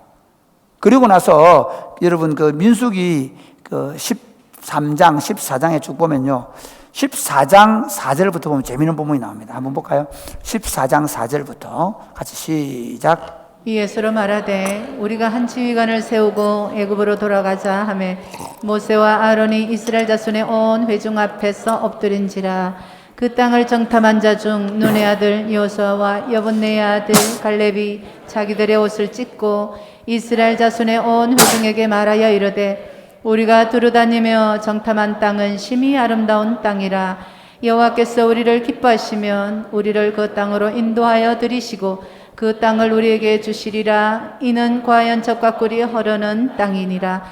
Speaker 1: 그리고 나서 여러분 그 민수기 그 13장, 14장에 쭉 보면요. 14장 4절부터 보면 재미있는 부분이 나옵니다. 한번 볼까요? 14장 4절부터 같이 시작.
Speaker 5: 예수로 말하되 우리가 한 지휘관을 세우고 애굽으로 돌아가자 하매 모세와 아론이 이스라엘 자손의 온 회중 앞에서 엎드린지라. 그 땅을 정탐한 자 중 눈의 아들 여호수아와 여분네의 아들 갈렙이 자기들의 옷을 찢고 이스라엘 자손의 온 회중에게 말하여 이르되 우리가 두루다니며 정탐한 땅은 심히 아름다운 땅이라. 여호와께서 우리를 기뻐하시면 우리를 그 땅으로 인도하여 들이시고 그 땅을 우리에게 주시리라. 이는 과연 젖과 꿀이 흐르는 땅이니라.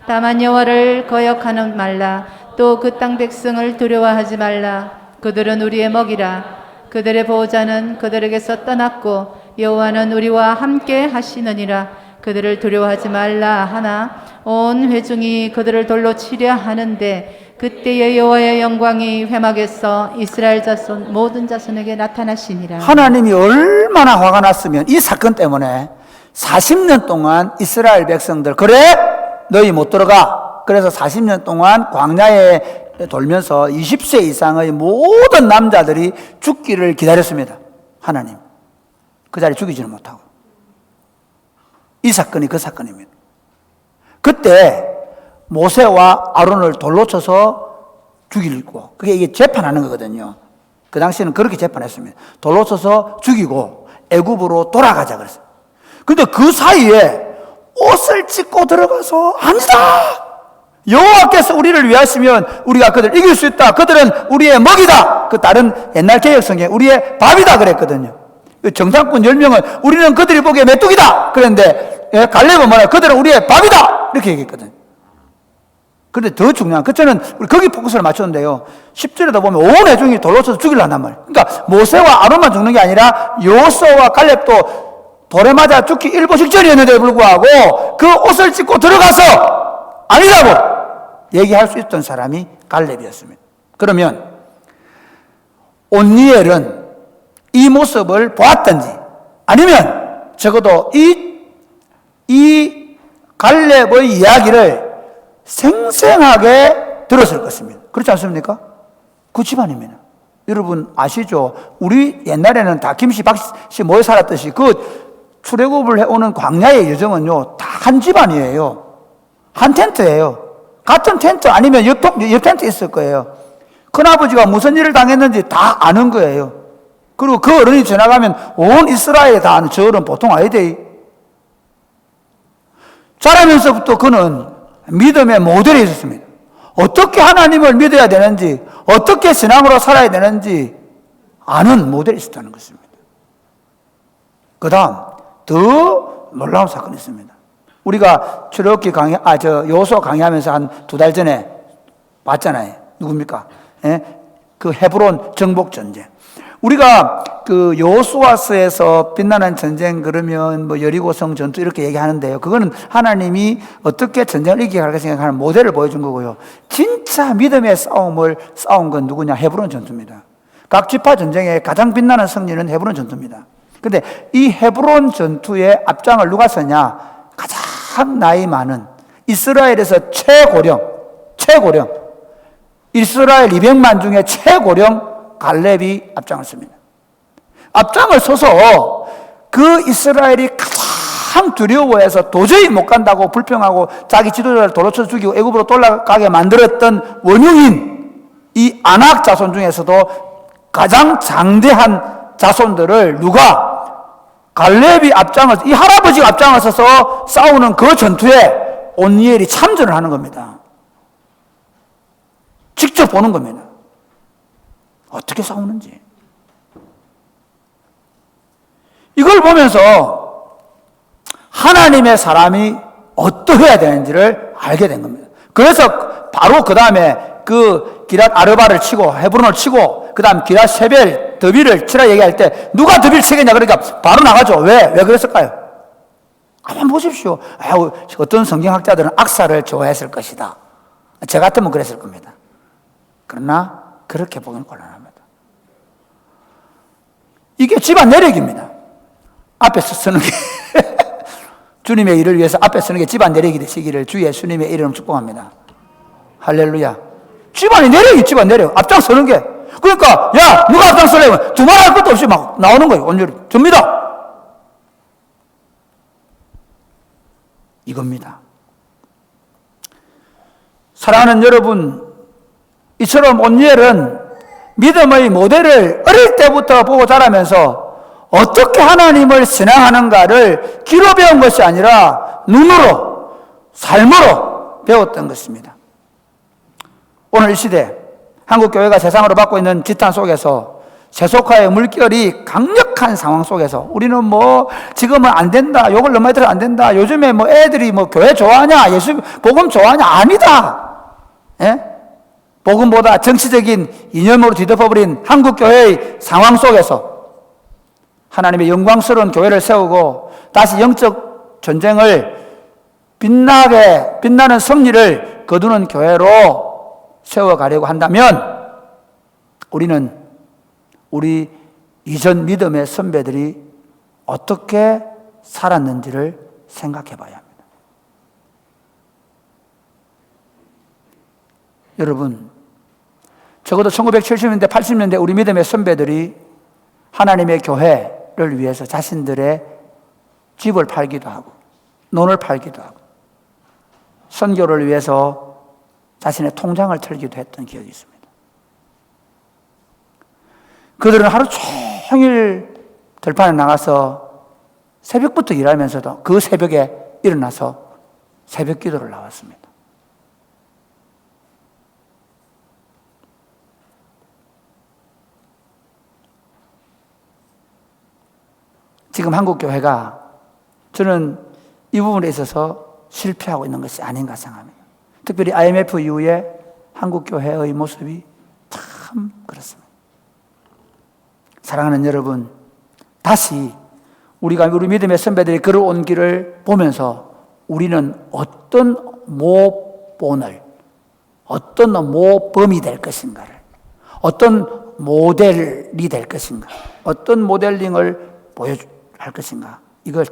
Speaker 5: 다만 여호와를 거역하는 말라. 또 그 땅 백성을 두려워하지 말라. 그들은 우리의 먹이라. 그들의 보호자는 그들에게서 떠났고 여호와는 우리와 함께 하시느니라. 그들을 두려워하지 말라 하나 온 회중이 그들을 돌로 치려 하는데 그때의 여호와의 영광이 회막에서 이스라엘 자손 모든 자손에게 나타나시니라.
Speaker 1: 하나님이 얼마나 화가 났으면 이 사건 때문에 40년 동안 이스라엘 백성들 그래 너희 못 들어가. 그래서 40년 동안 광야에 돌면서 20세 이상의 모든 남자들이 죽기를 기다렸습니다. 하나님 그 자리에 죽이지는 못하고. 이 사건이 그 사건입니다. 그때 모세와 아론을 돌로 쳐서 죽이고, 그게 이게 재판하는 거거든요. 그 당시에는 그렇게 재판했습니다. 돌로 쳐서 죽이고 애굽으로 돌아가자 그랬어요. 근데 그 사이에 옷을 찢고 들어가서 아니다. 여호와께서 우리를 위하시면 우리가 그들을 이길 수 있다. 그들은 우리의 먹이다. 그 다른 옛날 개혁 성경에 우리의 밥이다 그랬거든요. 정탐꾼 10명은 우리는 그들이 보기에 메뚜기다 그랬는데 갈렙은 뭐냐? 그들은 우리의 밥이다 이렇게 얘기했거든요. 그런데 더 중요한 그때는 우리 거기 포커스를 맞췄는데요. 10절에도 보면 온 회중이 돌로 쳐서 죽이려 한단 말이에요. 그러니까 모세와 아론만 죽는 게 아니라 여호수아와 갈렙도 돌에 맞아 죽기 일보 직전이었는데도 불구하고 그 옷을 찢고 들어가서 아니라고 얘기할 수 있던 사람이 갈렙이었습니다. 그러면 온니엘은 이 모습을 보았든지 아니면 적어도 이 갈렙의 이야기를 생생하게 들었을 것입니다. 그렇지 않습니까? 그 집안입니다. 여러분 아시죠? 우리 옛날에는 다 김씨 박씨 모여 살았듯이 그 출애굽을 해오는 광야의 여정은요 다 한 집안이에요. 한 텐트예요. 같은 텐트 아니면 옆 텐트 있을 거예요. 큰아버지가 무슨 일을 당했는지 다 아는 거예요. 그리고 그 어른이 지나가면 온 이스라엘에 다 아는 저 어른 보통 아이들. 자라면서부터 그는 믿음의 모델이 있었습니다. 어떻게 하나님을 믿어야 되는지, 어떻게 신앙으로 살아야 되는지 아는 모델이 있었다는 것입니다. 그 다음 더 놀라운 사건이 있습니다. 우리가 출애굽기 여호수아 강의하면서 한 2달 전에 봤잖아요. 누굽니까? 예? 그 헤브론 정복 전쟁. 우리가 그 여호수아서에서 빛나는 전쟁 그러면 뭐 여리고성 전투 이렇게 얘기하는데요. 그거는 하나님이 어떻게 전쟁을 이기게 할까 생각하는 모델을 보여준 거고요. 진짜 믿음의 싸움을 싸운 건 누구냐? 헤브론 전투입니다. 각 지파 전쟁의 가장 빛나는 승리는 헤브론 전투입니다. 근데 이 헤브론 전투의 앞장을 누가 섰냐? 가장 나이 많은 이스라엘에서 최고령 이스라엘 200만 중에 최고령 갈렙이 앞장을 씁니다. 앞장을 서서 그 이스라엘이 가장 두려워해서 도저히 못 간다고 불평하고 자기 지도자를 돌로 쳐서 죽이고 애굽으로 돌아가게 만들었던 원흉인 이 아낙 자손 중에서도 가장 장대한 자손들을 누가 갈렙이 이 할아버지가 앞장을 서서 싸우는 그 전투에 온니엘이 참전을 하는 겁니다. 직접 보는 겁니다. 어떻게 싸우는지. 이걸 보면서 하나님의 사람이 어떠해야 되는지를 알게 된 겁니다. 그래서 바로 그 다음에 그 기랏 아르바를 치고 헤브론을 치고 그다음 기랏 쉐벨 더비를 치라 얘기할 때 누가 더비를 치겠냐 그러니까 바로 나가죠. 왜 그랬을까요? 한번 보십시오. 어떤 성경학자들은 악사를 좋아했을 것이다. 저 같으면 그랬을 겁니다. 그러나 그렇게 보기는 곤란합니다. 이게 집안 내력입니다. 앞에서 쓰는 게 주님의 일을 위해서 앞에 쓰는 게 집안 내력이 되시기를 주 예수님의 이름 축복합니다. 할렐루야. 집안의 내력이 집안 내력. 앞장서는 게. 그러니까 야 누가 앞장서려면 두말할 것도 없이 막 나오는 거예요. 온전히 접니다. 이겁니다. 사랑하는 여러분, 이처럼 온니엘은 믿음의 모델을 어릴 때부터 보고 자라면서 어떻게 하나님을 신앙하는가를 귀로 배운 것이 아니라 눈으로, 삶으로 배웠던 것입니다. 오늘 이 시대 한국교회가 세상으로 받고 있는 지탄 속에서 세속화의 물결이 강력한 상황 속에서 우리는 뭐 지금은 안 된다, 욕을 너무 많이 들어서 안 된다, 요즘에 뭐 애들이 뭐 교회 좋아하냐, 예수 복음 좋아하냐, 아니다. 예? 복음보다 정치적인 이념으로 뒤덮어버린 한국교회의 상황 속에서 하나님의 영광스러운 교회를 세우고 다시 영적 전쟁을 빛나는 승리를 거두는 교회로 세워가려고 한다면 우리는 우리 이전 믿음의 선배들이 어떻게 살았는지를 생각해 봐야 합니다. 여러분, 적어도 1970년대, 80년대 우리 믿음의 선배들이 하나님의 교회를 위해서 자신들의 집을 팔기도 하고 논을 팔기도 하고 선교를 위해서 자신의 통장을 털기도 했던 기억이 있습니다. 그들은 하루 종일 들판에 나가서 새벽부터 일하면서도 그 새벽에 일어나서 새벽 기도를 나왔습니다. 지금 한국교회가 저는 이 부분에 있어서 실패하고 있는 것이 아닌가 생각합니다. 특별히 IMF 이후에 한국교회의 모습이 참 그렇습니다. 사랑하는 여러분, 다시 우리가 우리 믿음의 선배들이 걸어온 길을 보면서 우리는 어떤 모본을, 어떤 모범이 될 것인가를, 어떤 모델이 될 것인가, 어떤 모델링을 보여줄 것인가, 이걸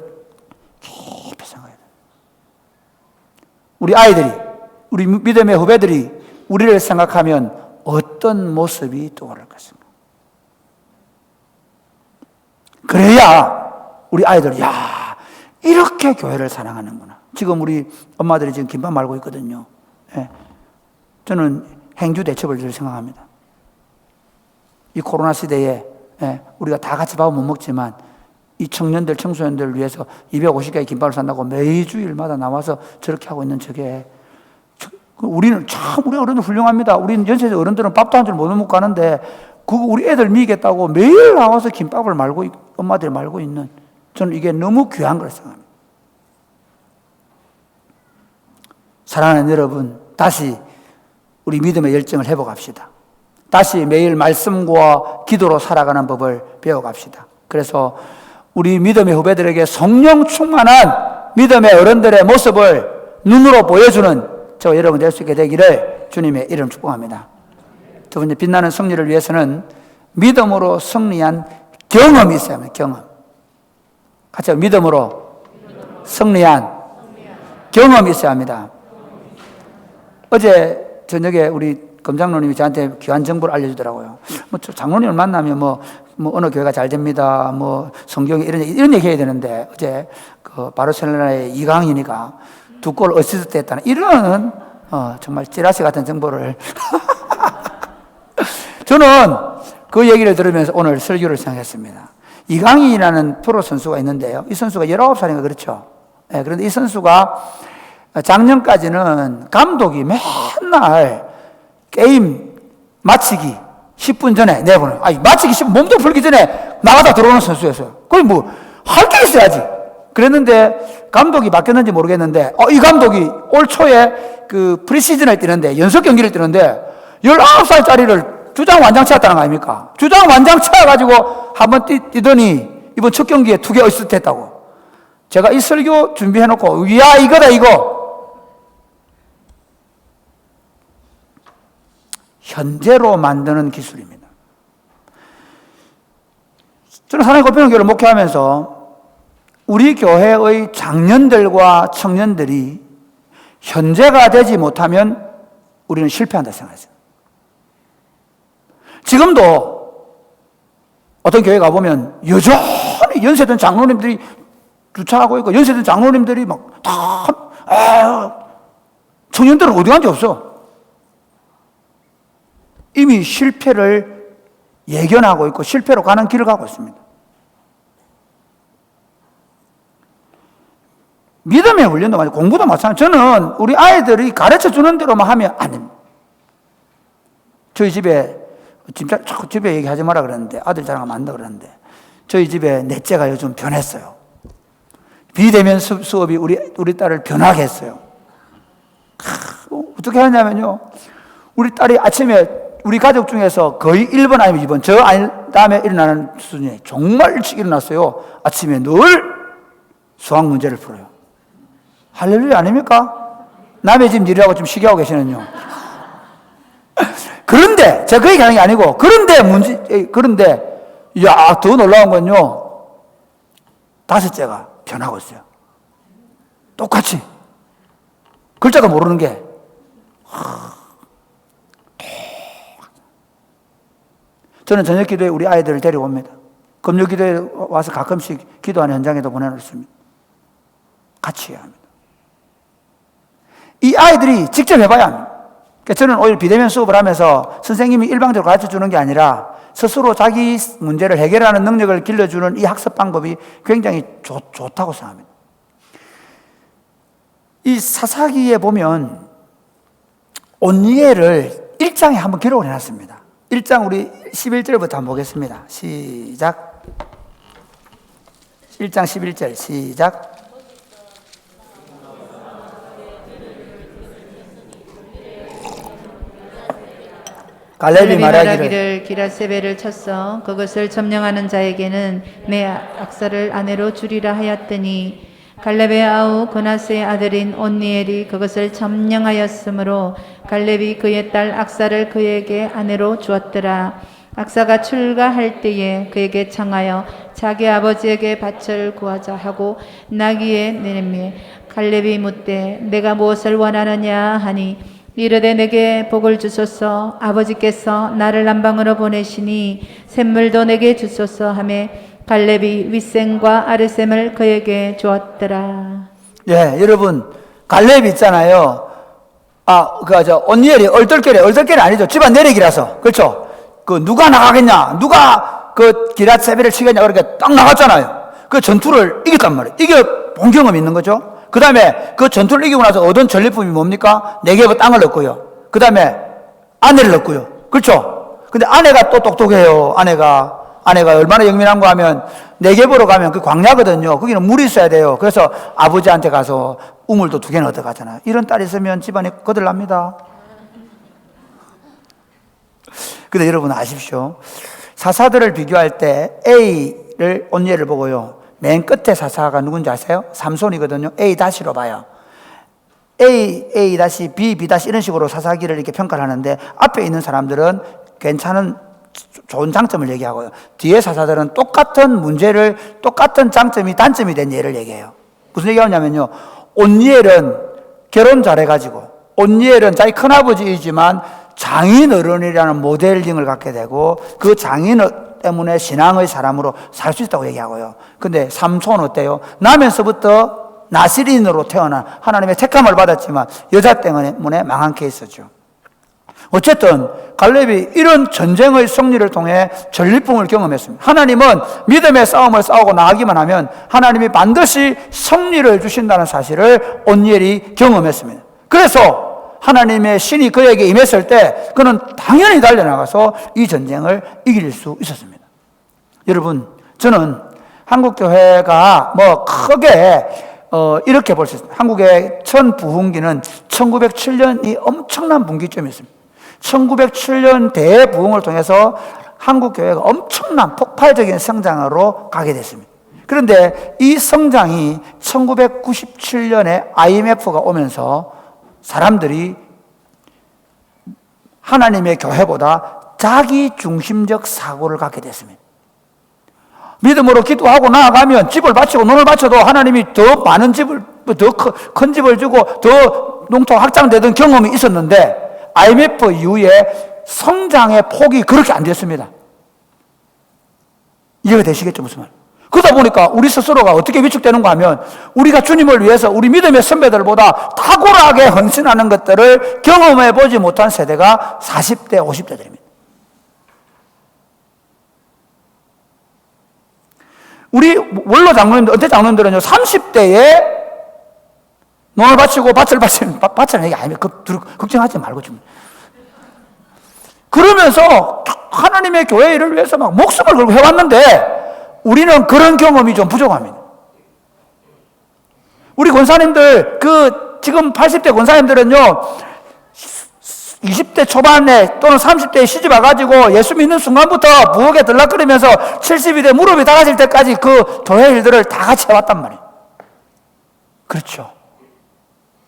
Speaker 1: 깊이 생각해야 돼요. 우리 아이들이, 우리 믿음의 후배들이 우리를 생각하면 어떤 모습이 떠오를 것인가. 그래야 우리 아이들이 야 이렇게 교회를 사랑하는구나. 지금 우리 엄마들이 지금 김밥 말고 있거든요. 예. 저는 행주 대첩을 늘 생각합니다. 이 코로나 시대에 우리가 다 같이 밥을 못 먹지만 이 청년들, 청소년들을 위해서 250개의 김밥을 산다고 매주일마다 나와서 저렇게 하고 있는 저게 우리는 참 우리 어른들 훌륭합니다. 우리는 연세대 어른들은 밥도 한 줄 못 먹고 가는데 그거 우리 애들 미겠다고 매일 나와서 김밥을 말고 엄마들이 말고 있는 저는 이게 너무 귀한 걸 생각합니다. 사랑하는 여러분, 다시 우리 믿음의 열정을 회복합시다. 다시 매일 말씀과 기도로 살아가는 법을 배워갑시다. 그래서 우리 믿음의 후배들에게 성령 충만한 믿음의 어른들의 모습을 눈으로 보여주는 저와 여러분 될 수 있게 되기를 주님의 이름 축복합니다. 두 번째, 빛나는 승리를 위해서는 믿음으로 승리한 경험이 있어야 합니다. 경험. 같이 믿음으로 승리한 경험이 있어야 합니다. 어제 저녁에 우리 검장로님이 저한테 귀한 정보를 알려주더라고요. 뭐 장로님을 만나면 뭐 어느 교회가 잘 됩니다. 뭐 성경에 이런 얘기 해야 되는데 어제 그 바르셀로나의 이강인이가 2골 어시스트 했다는 이런 정말 찌라시 같은 정보를 저는 그 얘기를 들으면서 오늘 설교를 생각했습니다. 이강인이라는 프로 선수가 있는데요. 이 선수가 19살인가 그렇죠. 네, 그런데 이 선수가 작년까지는 감독이 맨날 게임 마치기 10분 전에 내보내요. 마치기 10분, 몸도 풀기 전에 나가다 들어오는 선수였어요. 거의 뭐 할 게 있어야지. 그랬는데 감독이 바뀌었는지 모르겠는데 이 감독이 올 초에 그 프리시즌을 뛰는데 연속 경기를 뛰는데 19살짜리를 주장 완장 채웠다는 거 아닙니까? 주장 완장 채워가지고 한번 뛰더니 이번 첫 경기에 2개 어시스트 했다고. 제가 이 설교 준비해놓고, 이야, 이거다, 이거. 현재로 만드는 기술입니다. 저는 사랑의 꽃피는 교회를 목회하면서 우리 교회의 장년들과 청년들이 현재가 되지 못하면 우리는 실패한다 생각했어요. 지금도 어떤 교회 가보면 여전히 연세든 장로님들이 주차하고 있고, 연세든 장로님들이 막 다, 청년들은 어디 간지 없어. 이미 실패를 예견하고 있고 실패로 가는 길을 가고 있습니다. 믿음의 훈련도 마찬가지, 공부도 마찬가지. 저는 우리 아이들이 가르쳐 주는 대로만 하면 안 됩니다. 저희 집에, 진짜 자꾸 집에 얘기하지 마라 그랬는데, 아들 자랑하면 안 된다 그랬는데, 저희 집에 넷째가 요즘 변했어요. 비대면 수업이 우리 딸을 변하게 했어요. 어떻게 하냐면요, 우리 딸이 아침에 우리 가족 중에서 거의 1번 아니면 2번, 저 다음에 일어나는 수준이 정말 일찍 일어났어요. 아침에 늘 수학 문제를 풀어요. 할렐루야 아닙니까? 남의 집 일이라고 좀 시기하고 계시는요. 그런데, 제가 그 얘기 하는 게 아니고, 그런데, 야, 더 놀라운 건요, 5째가 변하고 있어요. 똑같이. 글자가 모르는 게. 저는 저녁 기도에 우리 아이들을 데리고 옵니다. 금요 기도에 와서 가끔씩 기도하는 현장에도 보내놓습니다. 같이 해야 합니다. 이 아이들이 직접 해봐야 합니다. 그러니까 저는 오히려 비대면 수업을 하면서 선생님이 일방적으로 가르쳐 주는 게 아니라 스스로 자기 문제를 해결하는 능력을 길러주는 이 학습 방법이 굉장히 좋다고 생각합니다. 이 사사기에 보면 온니엘을 1장에 한번 기록을 해놨습니다. 1장 우리 11절부터 한번 보겠습니다. 시작. 1장 11절 시작. 갈렙이 말하기를
Speaker 5: 기라세벨을 쳤어 그것을 점령하는 자에게는 내 악사를 아내로 주리라 하였더니 갈렙의 아우 고나스의 아들인 온니엘이 그것을 점령하였으므로 갈렙이 그의 딸 악사를 그에게 아내로 주었더라. 악사가 출가할 때에 그에게 청하여 자기 아버지에게 밭을 구하자 하고 나귀에 내밀매 갈렙이 묻되 내가 무엇을 원하느냐 하니 이르되 내게 복을 주소서 아버지께서 나를 남방으로 보내시니 샘물도 내게 주소서 하며 갈렙이 윗샘과 아랫샘을 그에게 주었더라.
Speaker 1: 예, 여러분 갈렙이 있잖아요. 온니엘이 얼떨결이 아니죠. 집안 내력이라서. 그렇죠? 그 누가 나가겠냐? 누가 그 기랏세벨을 치겠냐? 그러니까 딱 나갔잖아요. 그 전투를 이겼단 말이에요. 이겨본 경험이 있는 거죠. 그 다음에 그 전투를 이기고 나서 얻은 전리품이 뭡니까? 네개의 땅을 얻고요. 그 다음에 아내를 얻고요. 그렇죠? 근데 아내가 또 똑똑해요. 아내가 얼마나 영민한가 하면 네개보러 가면 그 광야거든요. 거기는 물이 있어야 돼요. 그래서 아버지한테 가서 우물도 2개는 얻어가잖아요. 이런 딸이 있으면 집안이 거들납니다. 근데 여러분 아십시오. 사사들을 비교할 때 A를 온니엘을 보고요. 맨 끝에 사사가 누군지 아세요? 삼손이거든요. A-로 봐요. A, B, B- 이런 식으로 사사기를 이렇게 평가를 하는데 앞에 있는 사람들은 괜찮은 좋은 장점을 얘기하고요. 뒤에 사사들은 똑같은 문제를 똑같은 장점이 단점이 된 예를 얘기해요. 무슨 얘기하냐면요. 온니엘은 결혼 잘해가지고 온니엘은 자기 큰아버지이지만 장인어른이라는 모델링을 갖게 되고 그 장인 때문에 신앙의 사람으로 살 수 있다고 얘기하고요. 근데 삼손 어때요? 나면서부터 나시린으로 태어난 하나님의 택함을 받았지만 여자 때문에 망한 케이스죠. 어쨌든 갈렙이 이런 전쟁의 승리를 통해 전리품을 경험했습니다. 하나님은 믿음의 싸움을 싸우고 나가기만 하면 하나님이 반드시 승리를 주신다는 사실을 온니엘이 경험했습니다. 그래서 하나님의 신이 그에게 임했을 때 그는 당연히 달려나가서 이 전쟁을 이길 수 있었습니다. 여러분, 저는 한국교회가 크게 이렇게 볼 수 있습니다. 한국의 첫 부흥기는 1907년이 엄청난 분기점이었습니다. 1907년 대부흥을 통해서 한국 교회가 엄청난 폭발적인 성장으로 가게 됐습니다. 그런데 이 성장이 1997년에 IMF가 오면서 사람들이 하나님의 교회보다 자기 중심적 사고를 갖게 됐습니다. 믿음으로 기도하고 나아가면 집을 바치고 논을 바쳐도 하나님이 더 많은 집을, 더 큰 집을 주고 더 농토가 확장되던 경험이 있었는데 IMF 이후에 성장의 폭이 그렇게 안 됐습니다. 이해가 되시겠죠, 무슨 말? 그러다 보니까 우리 스스로가 어떻게 위축되는가 하면 우리가 주님을 위해서 우리 믿음의 선배들보다 탁월하게 헌신하는 것들을 경험해 보지 못한 세대가 40대, 50대들입니다. 우리 원로 장로님들, 은퇴 장로님들은요, 30대에 논을 바치고 밭을 얘기 아니면 걱정하지 말고 좀. 그러면서 하나님의 교회 일을 위해서 막 목숨을 걸고 해왔는데 우리는 그런 경험이 좀 부족합니다. 우리 권사님들, 지금 80대 권사님들은요, 20대 초반에 또는 30대에 시집 와가지고 예수 믿는 순간부터 부엌에 들락거리면서 70이 돼 무릎이 닿아질 때까지 그 교회 일들을 다 같이 해왔단 말이에요. 그렇죠.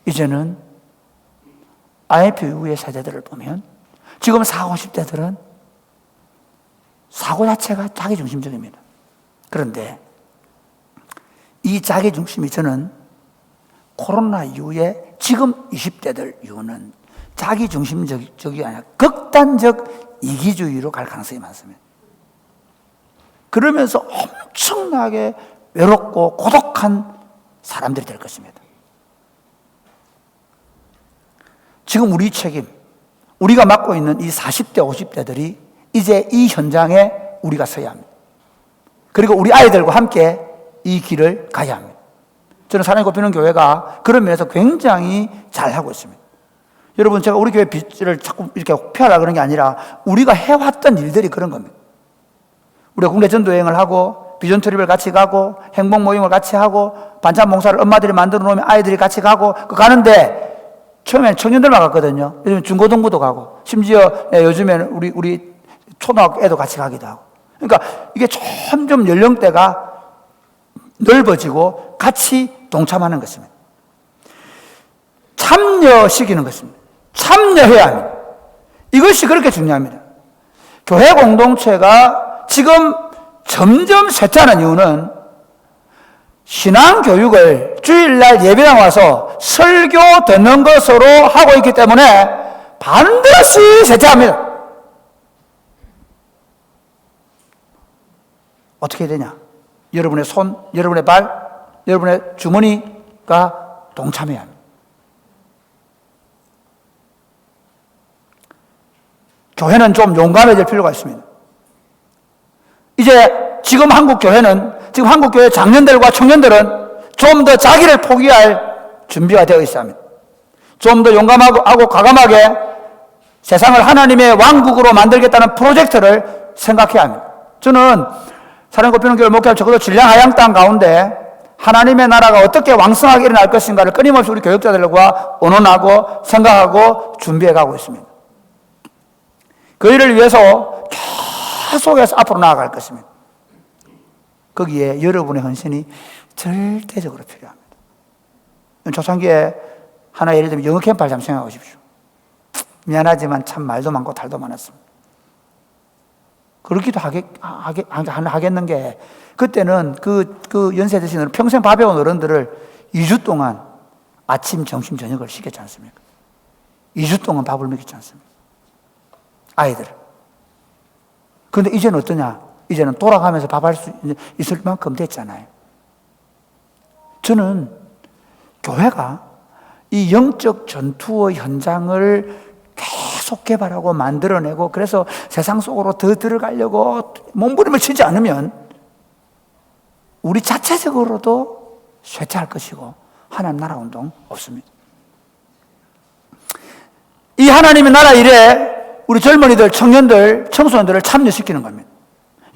Speaker 1: 이제는 IMF 이후의 세대들을 보면 지금 40, 50대들은 사고 자체가 자기중심적입니다. 그런데 이 자기중심이 저는 코로나 이후에 지금 20대들 이후는 자기중심적이 아니라 극단적 이기주의로 갈 가능성이 많습니다. 그러면서 엄청나게 외롭고 고독한 사람들이 될 것입니다. 지금 우리 책임, 우리가 맡고 있는 이 40대, 50대들이 이제 이 현장에 우리가 서야 합니다. 그리고 우리 아이들과 함께 이 길을 가야 합니다. 저는 사랑의 꽃피는 교회가 그런 면에서 굉장히 잘하고 있습니다. 여러분, 제가 우리 교회 빛을 자꾸 이렇게 펴라 그런 게 아니라 우리가 해왔던 일들이 그런 겁니다. 우리가 국내 전도여행을 하고 비전 트립을 같이 가고 행복 모임을 같이 하고 반찬 봉사를 엄마들이 만들어 놓으면 아이들이 같이 가고 처음에는 청년들만 갔거든요. 요즘 중고등부도 가고 심지어 요즘에는 우리 초등학교 애도 같이 가기도 하고. 그러니까 이게 점점 연령대가 넓어지고 같이 동참하는 것입니다. 참여시키는 것입니다. 참여해야 합니다. 이것이 그렇게 중요합니다. 교회 공동체가 지금 점점 쇠퇴하는 이유는 신앙교육을 주일날 예배당 와서 설교 듣는 것으로 하고 있기 때문에 반드시 쇠퇴합니다. 어떻게 해야 되냐? 여러분의 손, 여러분의 발, 여러분의 주머니가 동참해야 합니다. 교회는 좀 용감해질 필요가 있습니다. 이제 지금 한국 교회 장년들과 청년들은 좀 더 자기를 포기할 준비가 되어 있어야 합니다. 좀 더 용감하고 과감하게 세상을 하나님의 왕국으로 만들겠다는 프로젝트를 생각해야 합니다. 저는 사랑의 꽃피는 교회 목회할 적어도 질량 하양 땅 가운데 하나님의 나라가 어떻게 왕성하게 일어날 것인가를 끊임없이 우리 교육자들과 의논하고 생각하고 준비해가고 있습니다. 그 일을 위해서 계속해서 앞으로 나아갈 것입니다. 거기에 여러분의 헌신이 절대적으로 필요합니다. 초창기에 하나 예를 들면 영어 캠프를 잠시 생각해 보십시오. 미안하지만 참 말도 많고 탈도 많았습니다. 그렇기도 하겠는 게 그때는 그 연세 드신 어른, 평생 밥 해온 어른들을 2주 동안 아침, 점심, 저녁을 시켰지 않습니까? 2주 동안 밥을 먹였지 않습니까? 아이들. 그런데 이제는 어떠냐? 이제는 돌아가면서 밥할 수 있을 만큼 됐잖아요. 저는 교회가 이 영적 전투의 현장을 계속 개발하고 만들어내고 그래서 세상 속으로 더 들어가려고 몸부림을 치지 않으면 우리 자체적으로도 쇠퇴할 것이고 하나님 나라 운동 없습니다. 이 하나님의 나라 일에 우리 젊은이들, 청년들, 청소년들을 참여시키는 겁니다.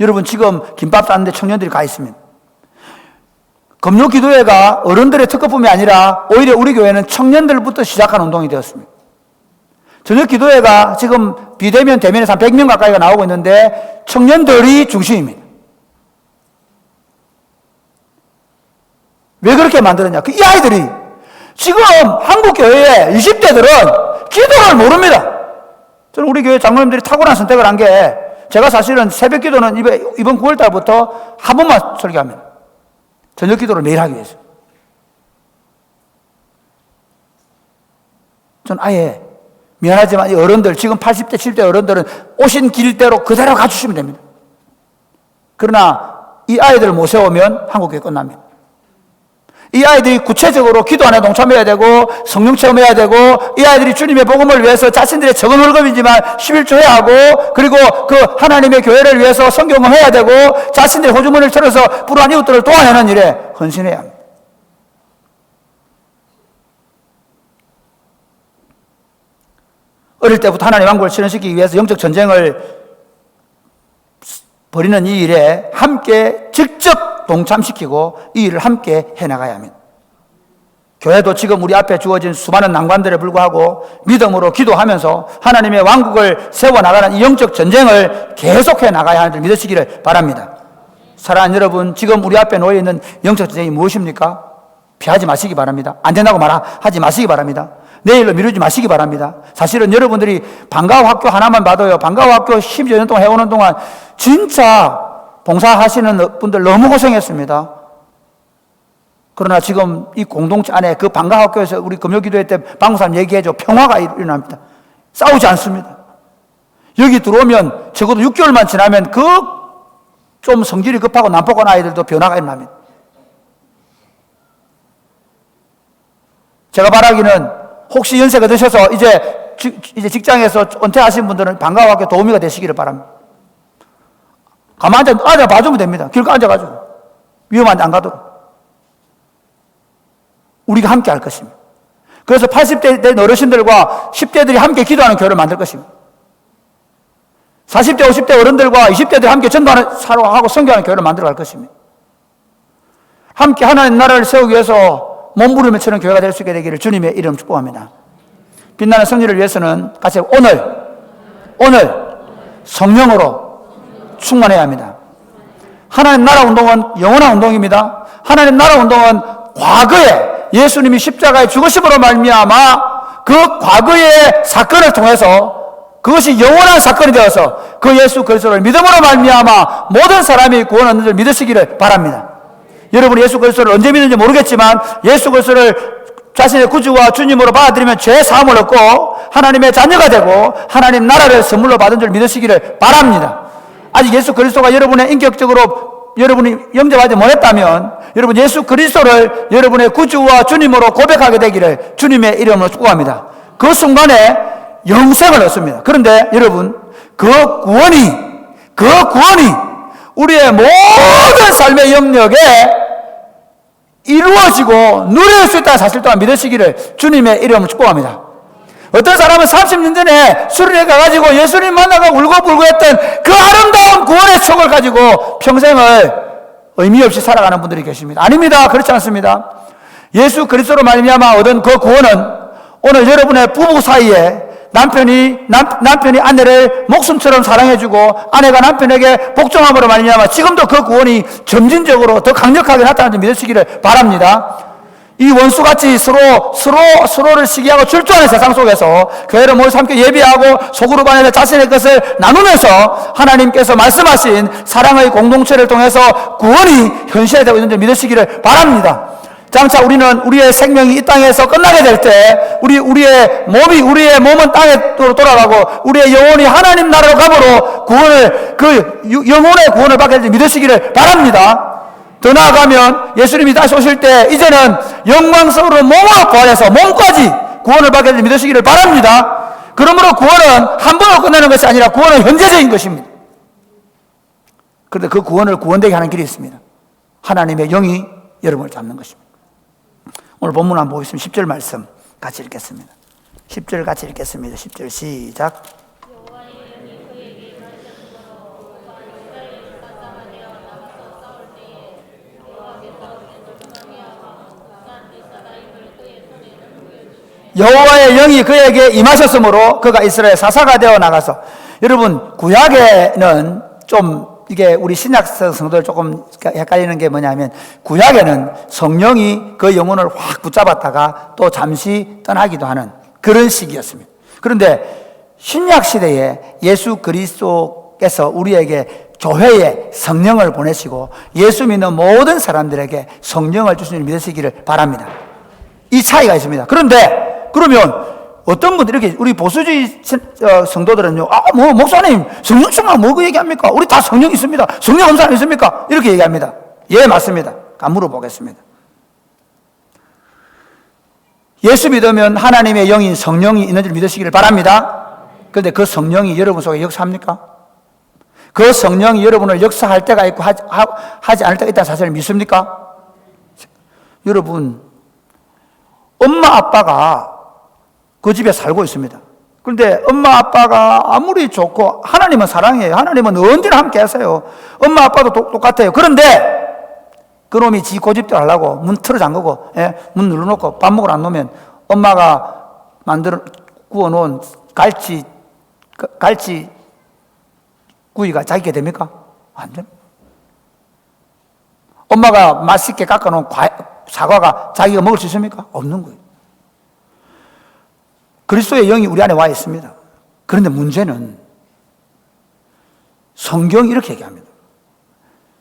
Speaker 1: 여러분 지금 김밥 싸는데 청년들이 가 있습니다. 금요기도회가 어른들의 특급품이 아니라 오히려 우리 교회는 청년들부터 시작한 운동이 되었습니다. 저녁 기도회가 지금 비대면, 대면에서 한 100명 가까이가 나오고 있는데 청년들이 중심입니다. 왜 그렇게 만들었냐? 이 아이들이 지금 한국 교회의 20대들은 기도를 모릅니다. 저는 우리 교회 장로님들이 탁월한 선택을 한 게, 제가 사실은 새벽 기도는 이번 9월 달부터 한 번만 설교합니다. 저녁 기도를 매일 하기 위해서. 전 아예 미안하지만 이 어른들, 지금 80대, 70대 어른들은 오신 길대로 그대로 가주시면 됩니다. 그러나 이 아이들을 못 세우면 한국교회 끝납니다. 이 아이들이 구체적으로 기도 안에 동참해야 되고 성령 체험해야 되고, 이 아이들이 주님의 복음을 위해서 자신들의 적은 월급이지만 11조 해야 하고, 그리고 그 하나님의 교회를 위해서 성경을 해야 되고, 자신들의 호주머니를 털어서 불우한 이웃들을 도와내는 일에 헌신해야 합니다. 어릴 때부터 하나님의 왕국을 실현시키기 위해서 영적 전쟁을 벌이는 이 일에 함께 직접 동참시키고 이 일을 함께 해나가야 합니다. 교회도 지금 우리 앞에 주어진 수많은 난관들에 불구하고 믿음으로 기도하면서 하나님의 왕국을 세워나가는 이 영적 전쟁을 계속해 나가야 하는 줄 믿으시기를 바랍니다. 사랑하는 여러분, 지금 우리 앞에 놓여있는 영적 전쟁이 무엇입니까? 피하지 마시기 바랍니다. 안 된다고 말하지 마시기 바랍니다. 내일로 미루지 마시기 바랍니다. 사실은 여러분들이 방과후 학교 하나만 봐도요, 방과후 학교 10여 년 동안 해오는 동안 진짜 봉사하시는 분들 너무 고생했습니다. 그러나 지금 이 공동체 안에 그 방과후 학교에서 우리 금요기도회 때 방사님 얘기해줘, 평화가 일어납니다. 싸우지 않습니다. 여기 들어오면 적어도 6개월만 지나면 그 좀 성질이 급하고 난폭한 아이들도 변화가 일어납니다. 제가 바라기는 혹시 연세가 드셔서 이제 직장에서 은퇴하신 분들은 방과후 학교 도우미가 되시기를 바랍니다. 가만히 앉아 봐주면 됩니다. 길가 앉아가지고. 위험한데 안 가도록. 우리가 함께 할 것입니다. 그래서 80대 된 어르신들과 10대들이 함께 기도하는 교회를 만들 것입니다. 40대, 50대 어른들과 20대들이 함께 전도하는, 사로하고 선교하는 교회를 만들어 갈 것입니다. 함께 하나님 나라를 세우기 위해서 몸부림을 치는 교회가 될 수 있게 되기를 주님의 이름 축복합니다. 빛나는 승리를 위해서는 같이 오늘 성령으로 충만해야 합니다. 하나님 나라 운동은 영원한 운동입니다. 하나님 나라 운동은 과거에 예수님이 십자가에 죽으심으로 말미암아 그 과거의 사건을 통해서 그것이 영원한 사건이 되어서 그 예수 그리스도를 믿음으로 말미암아 모든 사람이 구원 얻는 줄 믿으시기를 바랍니다. 여러분이 예수 그리스도를 언제 믿는지 모르겠지만 예수 그리스도를 자신의 구주와 주님으로 받아들이면 죄 사함을 얻고 하나님의 자녀가 되고 하나님 나라를 선물로 받은 줄 믿으시기를 바랍니다. 아직 예수 그리스도가 여러분의 인격적으로 여러분이 영접하지 못했다면 여러분 예수 그리스도를 여러분의 구주와 주님으로 고백하게 되기를 주님의 이름으로 축복합니다. 그 순간에 영생을 얻습니다. 그런데 여러분 그 구원이 우리의 모든 삶의 영역에 이루어지고 누릴 수 있다는 사실 또한 믿으시기를 주님의 이름으로 축복합니다. 어떤 사람은 30년 전에 수련회 가가지고 예수님 만나고 울고불고 했던 그 아름다운 구원의 촉을 가지고 평생을 의미 없이 살아가는 분들이 계십니다. 아닙니다. 그렇지 않습니다. 예수 그리스도로 말미암아 얻은 그 구원은 오늘 여러분의 부부 사이에 남편이 아내를 목숨처럼 사랑해주고 아내가 남편에게 복종함으로 말미암아 지금도 그 구원이 점진적으로 더 강력하게 나타나는 줄 믿으시기를 바랍니다. 이 원수같이 서로를 시기하고 질투하는 세상 속에서 교회를 모여서 함께 예배하고 소그룹 안에서 자신의 것을 나누면서 하나님께서 말씀하신 사랑의 공동체를 통해서 구원이 현실화되고 있는 줄 믿으시기를 바랍니다. 장차 우리는 우리의 생명이 이 땅에서 끝나게 될 때 우리의 몸은 땅에 돌아가고 우리의 영혼이 하나님 나라로 가므로 영혼의 구원을 받게 될 줄 믿으시기를 바랍니다. 더 나아가면 예수님이 다시 오실 때 이제는 영광스러운 몸으로 부활해서 몸까지 구원을 받게 될 줄 믿으시기를 바랍니다. 그러므로 구원은 한 번으로 끝나는 것이 아니라 구원은 현재적인 것입니다. 그런데 그 구원을 구원되게 하는 길이 있습니다. 하나님의 영이 여러분을 잡는 것입니다. 오늘 본문 한번 보겠습니다. 10절 말씀 같이 읽겠습니다. 10절 같이 읽겠습니다. 10절 시작. 여호와의 영이 그에게 임하셨으므로 그가 이스라엘 사사가 되어 나가서, 여러분 구약에는 좀 이게 우리 신약 성도들 조금 헷갈리는 게 뭐냐면, 구약에는 성령이 그 영혼을 확 붙잡았다가 또 잠시 떠나기도 하는 그런 시기였습니다. 그런데 신약 시대에 예수 그리스도께서 우리에게 교회에 성령을 보내시고 예수 믿는 모든 사람들에게 성령을 주시는 믿으시기를 바랍니다. 이 차이가 있습니다. 그런데 그러면 어떤 분들이 이렇게, 우리 보수주의 성도들은요, 목사님 성령 충만 뭐 얘기합니까? 우리 다 성령 있습니다. 성령 없는 사람 있습니까? 이렇게 얘기합니다. 예, 맞습니다. 물어보겠습니다. 예수 믿으면 하나님의 영인 성령이 있는 줄 믿으시기를 바랍니다. 그런데 그 성령이 여러분 속에 역사합니까? 그 성령이 여러분을 역사할 때가 있고 하지 않을 때가 있다는 사실을 믿습니까? 여러분, 엄마 아빠가 그 집에 살고 있습니다. 그런데 엄마 아빠가 아무리 좋고, 하나님은 사랑해요. 하나님은 언제나 함께 하세요. 엄마 아빠도 똑같아요. 그런데 그놈이 지 고집대로 하려고 문 틀어 잠그고, 문 눌러놓고 밥 먹으러 안 놓으면 엄마가 구워놓은 갈치 구이가 자기게 됩니까? 안 됩니다. 엄마가 맛있게 깎아놓은 사과가 자기가 먹을 수 있습니까? 없는 거예요. 그리스도의 영이 우리 안에 와 있습니다. 그런데 문제는 성경이 이렇게 얘기합니다.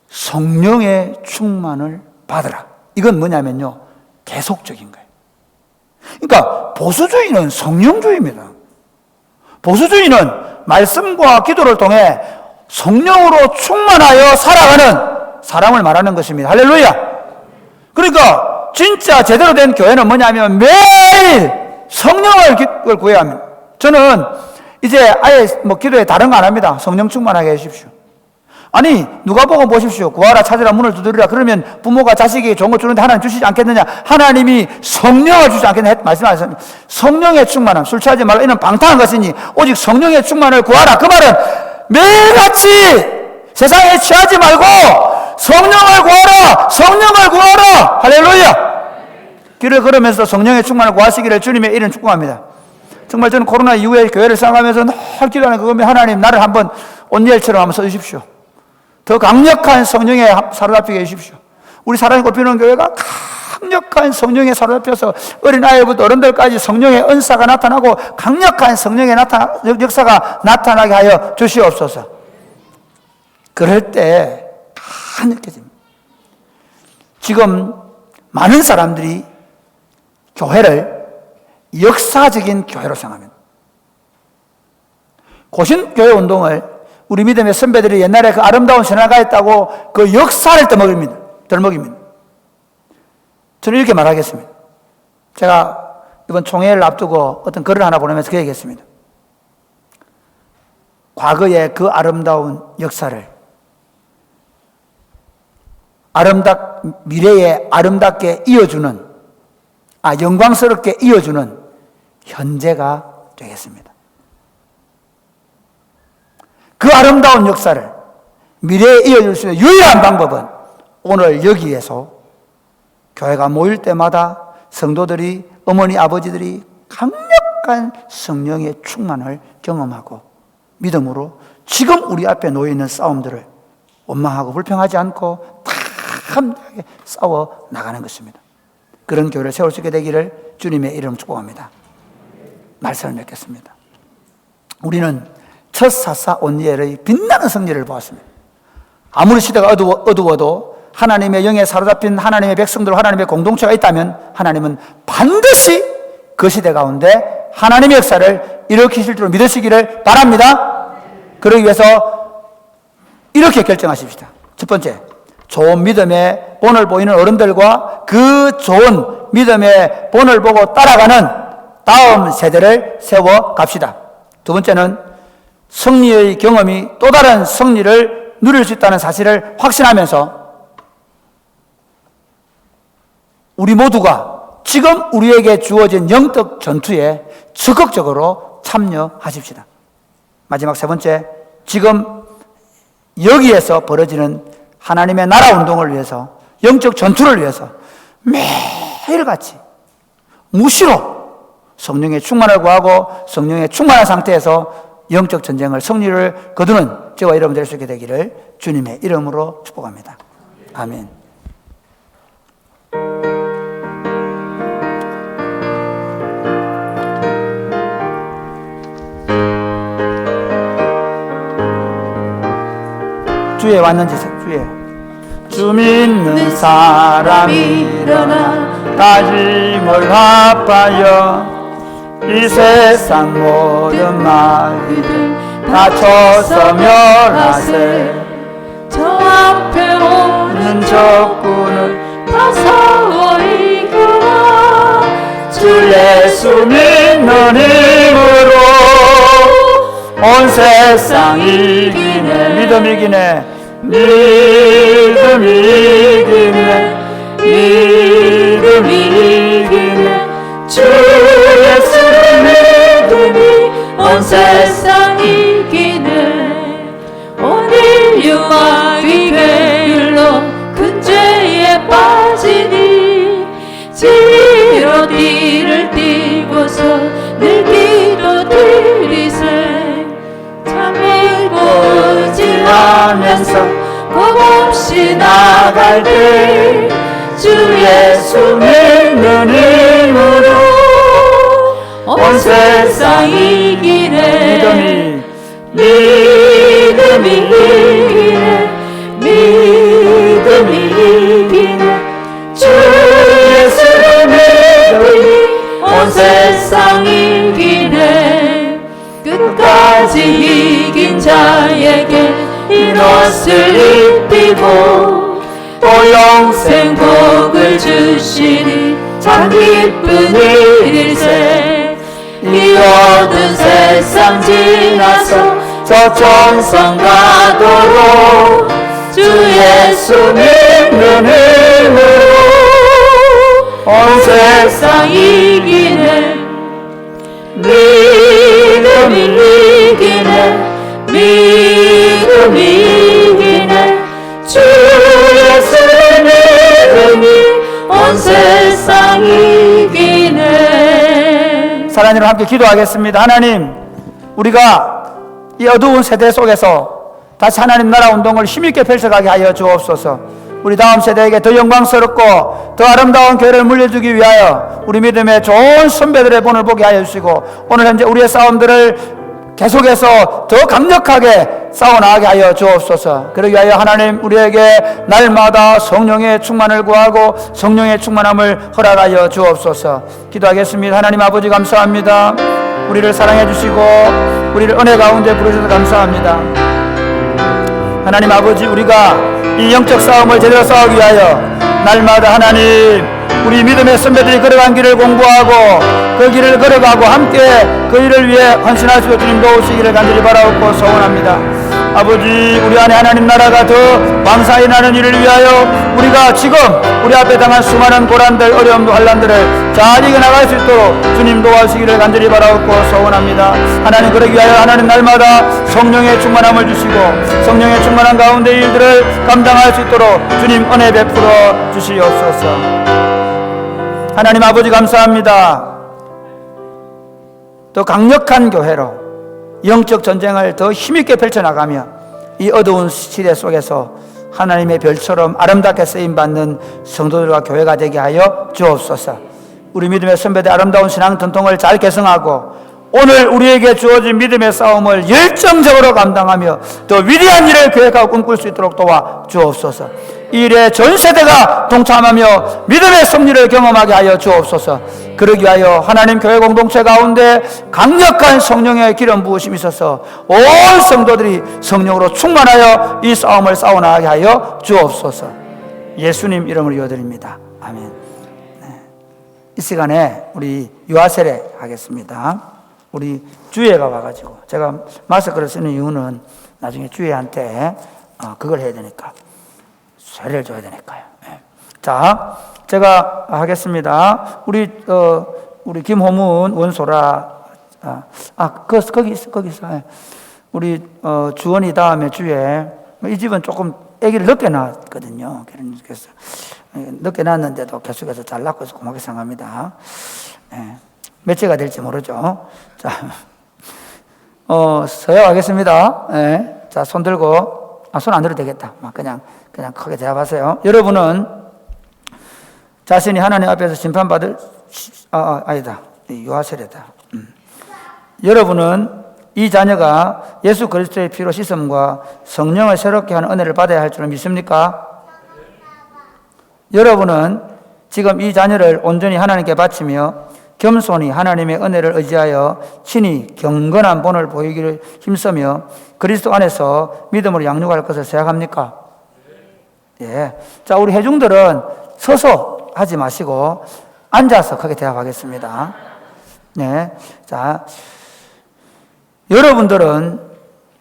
Speaker 1: 성령의 충만을 받으라. 이건 뭐냐면요, 계속적인 거예요. 그러니까 보수주의는 성령주의입니다. 보수주의는 말씀과 기도를 통해 성령으로 충만하여 살아가는 사람을 말하는 것입니다. 할렐루야. 그러니까 진짜 제대로 된 교회는 뭐냐면 매일 성령을 구해야 합니다. 저는 이제 아예 기도에 다른 거 안 합니다. 성령 충만하게 해주십시오. 아니, 누가복음 보십시오. 구하라, 찾으라, 문을 두드리라. 그러면 부모가 자식에게 좋은 거 주는데 하나님 주시지 않겠느냐? 하나님이 성령을 주지 않겠느냐? 말씀하셨습니다. 성령의 충만함, 술 취하지 말라. 이는 방탕한 것이니 오직 성령의 충만을 구하라. 그 말은 매일같이 세상에 취하지 말고 성령을 구하라! 성령을 구하라! 할렐루야! 길을 걸으면서 성령의 충만을 구하시기를 주님의 이름 축복합니다. 정말 저는 코로나 이후에 교회를 생각하면서 늘 기도하는 그거면, 하나님 나를 한번 온니엘처럼 한번 써주십시오. 더 강력한 성령에 사로잡히게 해주십시오. 우리 사랑의 꽃피우는 교회가 강력한 성령에 사로잡혀서 어린아이부터 어른들까지 성령의 은사가 나타나고 강력한 성령의 역사가 나타나게 하여 주시옵소서. 그럴 때 다 느껴집니다. 지금 많은 사람들이 교회를 역사적인 교회로 생각합니다. 고신교회 운동을 우리 믿음의 선배들이 옛날에 그 아름다운 신화가 있다고 그 역사를 덜먹입니다. 저는 이렇게 말하겠습니다. 제가 이번 총회를 앞두고 어떤 글을 하나 보내면서 그 얘기했습니다. 과거의 그 아름다운 역사를 미래에 아름답게 이어주는, 영광스럽게 이어주는 현재가 되겠습니다. 그 아름다운 역사를 미래에 이어줄 수 있는 유일한 방법은 오늘 여기에서 교회가 모일 때마다 성도들이, 어머니, 아버지들이 강력한 성령의 충만을 경험하고 믿음으로 지금 우리 앞에 놓여있는 싸움들을 원망하고 불평하지 않고 다 함께 싸워 나가는 것입니다. 그런 교회를 세울 수 있게 되기를 주님의 이름 축복합니다. 말씀을 맺겠습니다. 우리는 첫 사사 온니엘의 빛나는 승리를 보았습니다. 아무리 시대가 어두워도 하나님의 영에 사로잡힌 하나님의 백성들, 하나님의 공동체가 있다면 하나님은 반드시 그 시대 가운데 하나님의 역사를 일으키실 줄 믿으시기를 바랍니다. 그러기 위해서 이렇게 결정하십시다. 첫 번째, 좋은 믿음의 본을 보이는 어른들과 그 좋은 믿음의 본을 보고 따라가는 다음 세대를 세워 갑시다. 두 번째는 승리의 경험이 또 다른 승리를 누릴 수 있다는 사실을 확신하면서 우리 모두가 지금 우리에게 주어진 영적 전투에 적극적으로 참여하십시다. 마지막 세 번째, 지금 여기에서 벌어지는 하나님의 나라 운동을 위해서, 영적 전투를 위해서 매일같이 무시로 성령의 충만을 구하고 성령의 충만한 상태에서 영적 전쟁을 승리를 거두는 저와 여러분 될 수 있게 되기를 주님의 이름으로 축복합니다. 아멘. 주에 왔는지 주에 주 믿는 사람이 일어나 다짐을 합하여 이 세상 모든 마귀들 다쳐서 멸하세
Speaker 2: 저 앞에 오는
Speaker 1: 적군을
Speaker 2: 다 싸워 이겨라
Speaker 1: 주 예수 믿는 힘으로 온 세상 이기네 믿음 이기네 믿음 이기네 믿음 이기네
Speaker 2: 주 예수 믿음이 온 세상 이기네 온 인류와 위계율로 큰 죄에 빠지니 지로 띠를 띠고서 늘 기도 드리세 참이고지 하면서 겁없이 나갈 때 주 예수 믿는 힘으로 온 세상 이기네 믿음이 이기네 믿음이 이기네 주 예수 믿음이 온 세상 이기네 끝까지 이긴 자에게 이 옷을 입히고 또 영생 복을 주시니 참 기쁜 일일세 이 어두운 세상 지나서 저 천성 가도록 주 예수 믿는 힘으로 온 세상 이기네 믿음이 이기네 믿음이 이기네 주 예수 믿음이 온 세상 이기네.
Speaker 1: 사랑하는 여러분 함께 기도하겠습니다. 하나님, 우리가 이 어두운 세대 속에서 다시 하나님 나라 운동을 힘있게 펼쳐가게 하여 주옵소서. 우리 다음 세대에게 더 영광스럽고 더 아름다운 교회를 물려주기 위하여 우리 믿음의 좋은 선배들의 본을 보게 하여 주시고 오늘 현재 우리의 싸움들을 계속해서 더 강력하게 싸워나가게 하여 주옵소서. 그러기 위하여 하나님 우리에게 날마다 성령의 충만을 구하고 성령의 충만함을 허락하여 주옵소서. 기도하겠습니다. 하나님 아버지 감사합니다. 우리를 사랑해 주시고 우리를 은혜 가운데 부르셔서 감사합니다. 하나님 아버지, 우리가 이 영적 싸움을 제대로 싸우기 위하여 날마다 하나님 우리 믿음의 선배들이 걸어간 길을 공부하고 그 길을 걸어가고 함께 그 일을 위해 헌신할 수 있도록 주님 도우시기를 간절히 바라옵고 소원합니다. 아버지, 우리 안에 하나님 나라가 더 왕성히 나는 일을 위하여 우리가 지금 우리 앞에 당한 수많은 고난들, 어려움도 환난들을 잘 이겨나갈 수 있도록 주님 도와주시기를 간절히 바라옵고 소원합니다. 하나님, 그러기 위하여 하나님 날마다 성령의 충만함을 주시고 성령의 충만한 가운데 일들을 감당할 수 있도록 주님 은혜 베풀어 주시옵소서. 하나님 아버지 감사합니다. 더 강력한 교회로 영적 전쟁을 더 힘있게 펼쳐나가며 이 어두운 시대 속에서 하나님의 별처럼 아름답게 쓰임받는 성도들과 교회가 되게 하여 주옵소서. 우리 믿음의 선배들 아름다운 신앙 전통을 잘 개성하고 오늘 우리에게 주어진 믿음의 싸움을 열정적으로 감당하며 더 위대한 일을 계획하고 꿈꿀 수 있도록 도와 주옵소서. 이 일에 전 세대가 동참하며 믿음의 승리를 경험하게 하여 주옵소서. 그러기 위하여 하나님 교회 공동체 가운데 강력한 성령의 기름 부으심이 있어서 온 성도들이 성령으로 충만하여 이 싸움을 싸워나가게 하여 주옵소서. 예수님 이름으로 기도드립니다. 아멘. 네. 이 시간에 우리 유아세례 하겠습니다. 우리 주예가 와가지고, 제가 마스크를 쓰는 이유는 나중에 주예한테 그걸 해야 되니까, 세례를 줘야 되니까요. 네. 자, 제가 하겠습니다. 우리 김호문 원소라, 거기 있어. 네. 우리 주원이 다음에 주예. 이 집은 조금 아기를 늦게 낳았거든요. 그래서 늦게 낳았는데도 계속해서 잘 낳고 있어 고맙게 생각합니다. 네. 며칠가 될지 모르죠. 자, 서약하겠습니다. 네. 자, 손 들고, 손 안 들어도 되겠다. 그냥 크게 대답하세요. 여러분은 자신이 하나님 앞에서 심판받을, 아니다. 유아세례다. 여러분은 이 자녀가 예수 그리스도의 피로 씻음과 성령을 새롭게 하는 은혜를 받아야 할 줄 믿습니까? 여러분은 지금 이 자녀를 온전히 하나님께 바치며 겸손히 하나님의 은혜를 의지하여 친히 경건한 본을 보이기를 힘쓰며 그리스도 안에서 믿음으로 양육할 것을 생각합니까? 예. 자, 우리 회중들은 서서 하지 마시고 앉아서 크게 대답하겠습니다. 네. 자, 여러분들은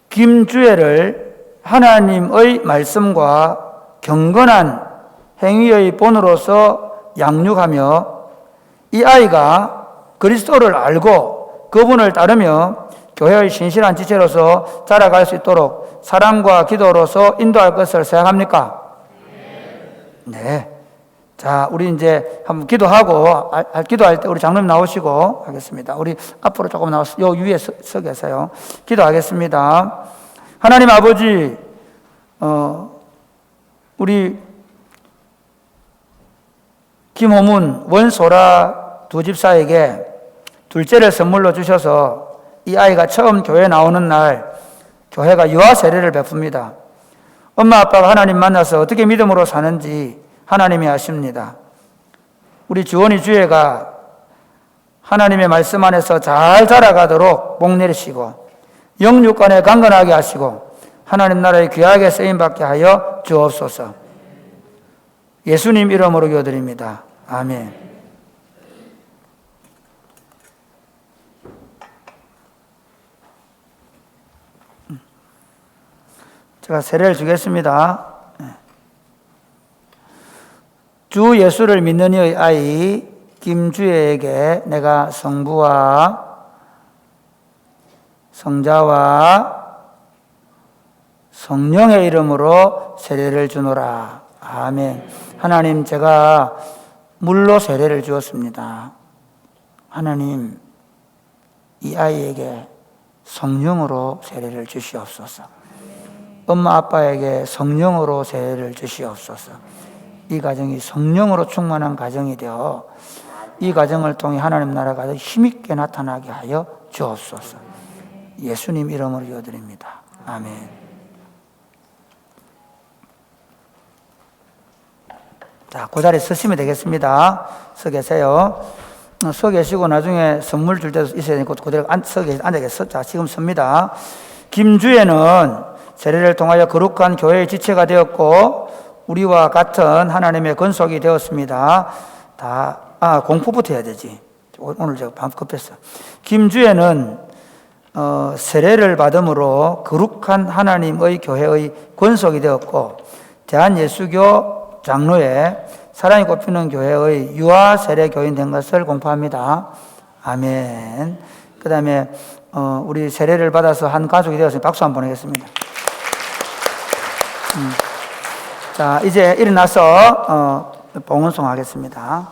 Speaker 1: 김주애를 하나님의 말씀과 경건한 행위의 본으로서 양육하며 이 아이가 그리스도를 알고 그분을 따르며 교회의 신실한 지체로서 자라갈 수 있도록 사랑과 기도로서 인도할 것을 생각합니까? 네. 자, 우리 이제 한번 기도하고, 기도할 때 우리 장로님 나오시고 하겠습니다. 우리 앞으로 조금 나와서, 요 위에 서 계세요. 기도하겠습니다. 하나님 아버지, 우리 김호문, 원소라 두 집사에게 둘째를 선물로 주셔서 이 아이가 처음 교회에 나오는 날 교회가 유아 세례를 베풉니다. 엄마 아빠가 하나님 만나서 어떻게 믿음으로 사는지 하나님이 아십니다. 우리 주원이 주애가 하나님의 말씀 안에서 잘 자라가도록 복 내리시고 영육간에 강건하게 하시고 하나님 나라에 귀하게 쓰임받게 하여 주옵소서. 예수님 이름으로 기도드립니다. 아멘. 제가 세례를 주겠습니다. 주 예수를 믿는 이의 아이 김주애에게 내가 성부와 성자와 성령의 이름으로 세례를 주노라. 아멘. 하나님, 제가 물로 세례를 주었습니다. 하나님, 이 아이에게 성령으로 세례를 주시옵소서. 엄마 아빠에게 성령으로 세례를 주시옵소서. 이 가정이 성령으로 충만한 가정이 되어 이 가정을 통해 하나님 나라가 더 힘있게 나타나게 하여 주옵소서. 예수님 이름으로 기도드립니다. 아멘. 자, 그 자리에 서시면 되겠습니다. 서 계세요. 서 계시고 나중에 선물 줄 때도 있어야 되니까 그대로 앉아 계세요. 자, 지금 섭니다. 김주애는 세례를 통하여 거룩한 교회의 지체가 되었고 우리와 같은 하나님의 건속이 되었습니다. 공포부터 해야 되지. 오늘 제가 밤 급했어. 김주애는 세례를 받음으로 거룩한 하나님의 교회의 건속이 되었고 대한예수교 장로의 사랑이 꼽히는 교회의 유아 세례 교인 된 것을 공포합니다. 아멘. 그 다음에 우리 세례를 받아서 한 가족이 되었으니 박수 한번 보내겠습니다. 자, 이제 일어나서 봉헌송 하겠습니다.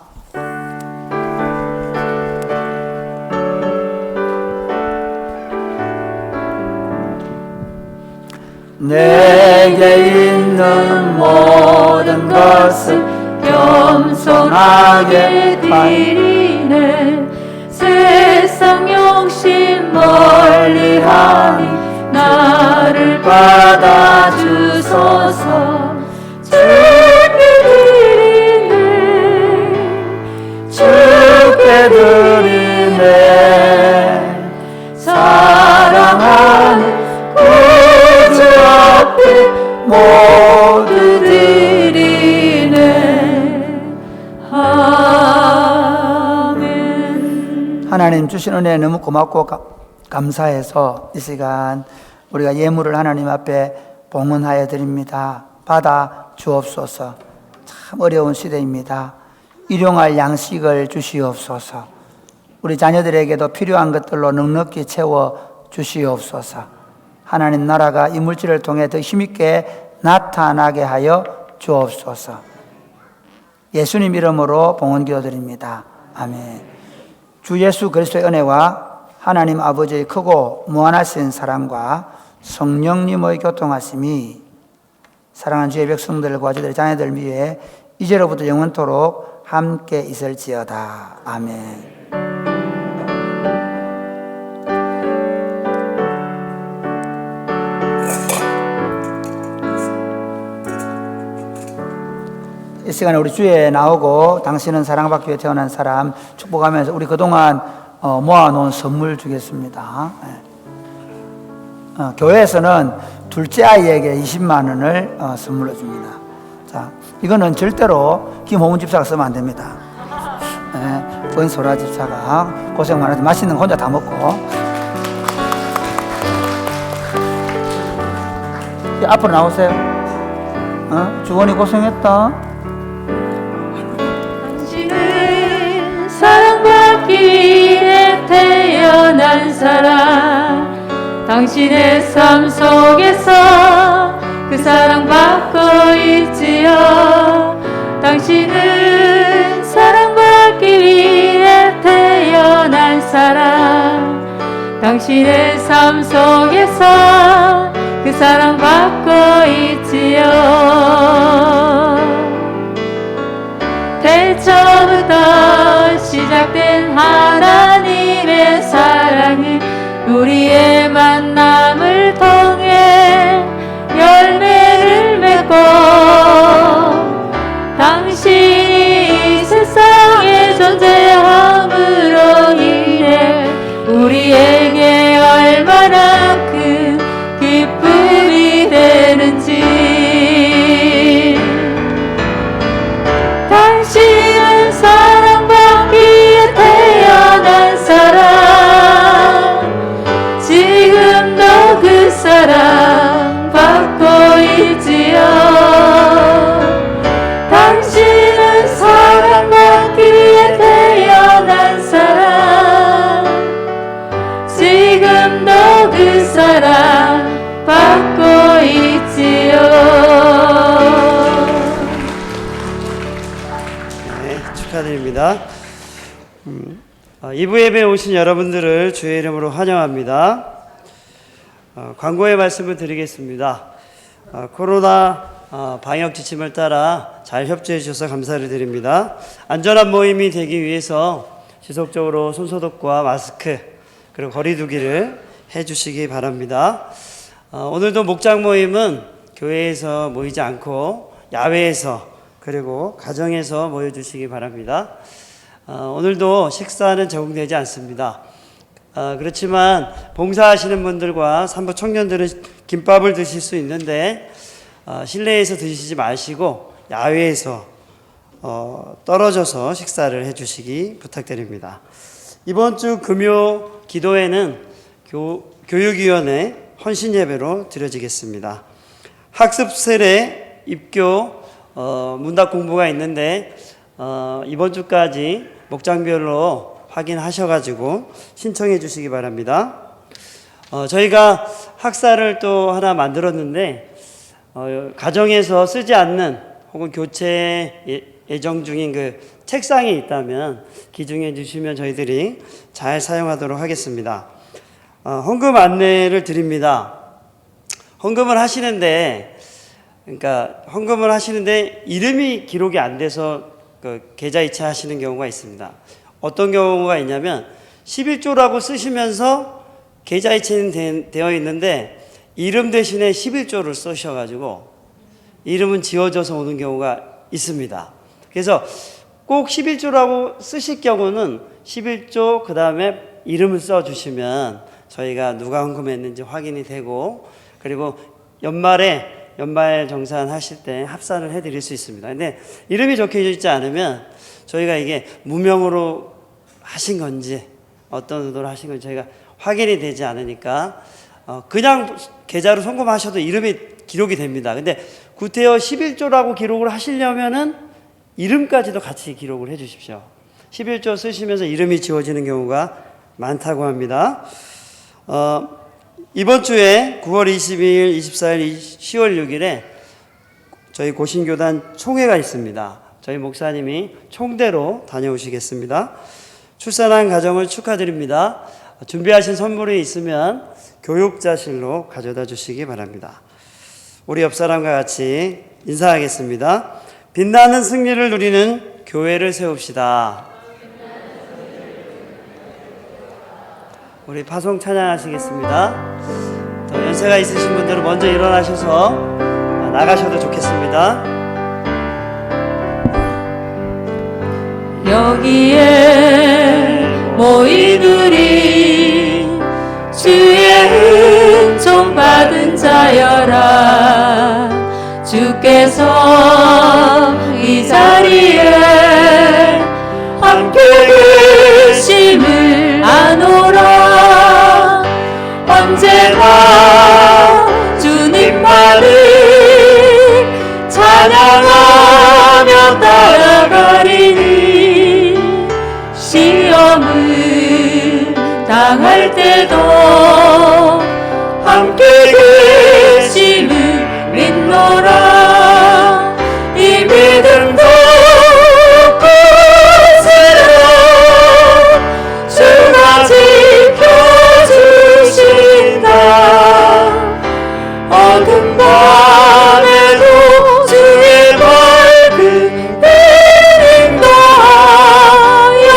Speaker 1: 내게 있는 모든 것을 겸손하게 드리네. 세상 욕심 멀리하니 나를 받아주소서. 주께 드리네, 주께 드리네. 사랑하는 구주 앞에 모두 드리네. 아멘. 하나님 주신 은혜 너무 고맙고 감사해서 이 시간 우리가 예물을 하나님 앞에 봉헌하여 드립니다. 받아 주옵소서. 참 어려운 시대입니다. 일용할 양식을 주시옵소서. 우리 자녀들에게도 필요한 것들로 넉넉히 채워 주시옵소서. 하나님 나라가 이 물질을 통해 더 힘있게 나타나게 하여 주옵소서. 예수님 이름으로 봉헌 기도드립니다. 아멘. 주 예수 그리스도의 은혜와 하나님 아버지의 크고 무한하신 사랑과 성령님의 교통하심이 사랑하는 주의 백성들과 저들의 자녀들 위해 이제로부터 영원토록 함께 있을지어다. 아멘. 이 시간에 우리 주에 나오고 당신은 사랑받기 위해 태어난 사람 축복하면서 우리 그동안 모아놓은 선물 주겠습니다. 교회에서는 둘째 아이에게 20만 원을 선물로 줍니다. 자, 이거는 절대로 김호문 집사가 쓰면 안 됩니다. 은소라 집사가 고생 많아서 맛있는 거 혼자 다 먹고. 앞으로 나오세요. 주원이 고생했다.
Speaker 2: 당신은 사랑받기 위해 태어난 사람, 당신의 삶 속에서 그 사랑받고 있지요. 당신은 사랑받기 위해 태어난 사람, 당신의 삶 속에서 그 사랑받고 있지요. 태초부터 시작된 하나님의 사랑은 우리의 만남을 통해 열매를 맺고, 당신이 세상에 존재함으로 인해 우리에게 얼마나 큰 기쁨이 되는지. 당신은 사랑받기에 태어난 사람, 지금도 그 사랑 받고 있지요. 당신은 사랑받기에 태어난 사람, 지금도 그 사랑 받고 있지요.
Speaker 6: 네, 축하드립니다. 2부 예배에 오신 여러분들을 주의 이름으로 환영합니다. 광고의 말씀을 드리겠습니다. 코로나 방역 지침을 따라 잘 협조해 주셔서 감사를 드립니다. 안전한 모임이 되기 위해서 지속적으로 손소독과 마스크 그리고 거리 두기를 해 주시기 바랍니다. 오늘도 목장 모임은 교회에서 모이지 않고 야외에서 그리고 가정에서 모여주시기 바랍니다. 오늘도 식사는 제공되지 않습니다. 그렇지만 봉사하시는 분들과 산부 청년들은 김밥을 드실 수 있는데 실내에서 드시지 마시고 야외에서 떨어져서 식사를 해주시기 부탁드립니다. 이번 주 금요 기도회는 교육위원회 헌신예배로 드려지겠습니다. 학습세례 입교 문답 공부가 있는데 이번 주까지 목장별로 확인하셔가지고 신청해 주시기 바랍니다. 저희가 학사를 또 하나 만들었는데 가정에서 쓰지 않는 혹은 교체 예정 중인 그 책상이 있다면 기증해 주시면 저희들이 잘 사용하도록 하겠습니다. 헌금 안내를 드립니다. 헌금을 하시는데 이름이 기록이 안 돼서 그 계좌이체 하시는 경우가 있습니다. 어떤 경우가 있냐면 11조라고 쓰시면서 계좌이체는 되어 있는데 이름 대신에 11조를 쓰셔가지고 이름은 지워져서 오는 경우가 있습니다. 그래서 꼭 11조라고 쓰실 경우는 11조 그 다음에 이름을 써주시면 저희가 누가 헌금했는지 확인이 되고 그리고 연말 정산 하실 때 합산을 해드릴 수 있습니다. 근데 이름이 적혀져 있지 않으면 저희가 이게 무명으로 하신 건지 어떤 의도로 하신 건지 저희가 확인이 되지 않으니까 그냥 계좌로 송금하셔도 이름이 기록이 됩니다. 근데 구태여 11조라고 기록을 하시려면은 이름까지도 같이 기록을 해 주십시오. 11조 쓰시면서 이름이 지워지는 경우가 많다고 합니다. 이번 주에 9월 22일, 24일, 10월 6일에 저희 고신교단 총회가 있습니다. 저희 목사님이 총대로 다녀오시겠습니다. 출산한 가정을 축하드립니다. 준비하신 선물이 있으면 교육자실로 가져다 주시기 바랍니다. 우리 옆 사람과 같이 인사하겠습니다. 빛나는 승리를 누리는 교회를 세웁시다. 우리 파송 찬양하시겠습니다. 더 연세가 있으신 분들은 먼저 일어나셔서 나가셔도 좋겠습니다.
Speaker 2: 여기에 모인 우리 주의 은총 받은 자여라. 주께서 이 자리에 함께 계심을 아노라. 언제나 주님만을 찬양하며 따라가리니 시험을 당할 때도 함께 계심을 믿노라. 이 믿음도 굳세라. 주가 지켜주신다. 어둠 밤에도 주의 밝은 빛 인도하여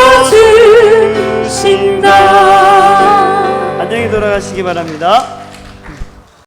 Speaker 2: 주신다.
Speaker 6: 안녕히 돌아가시기 바랍니다.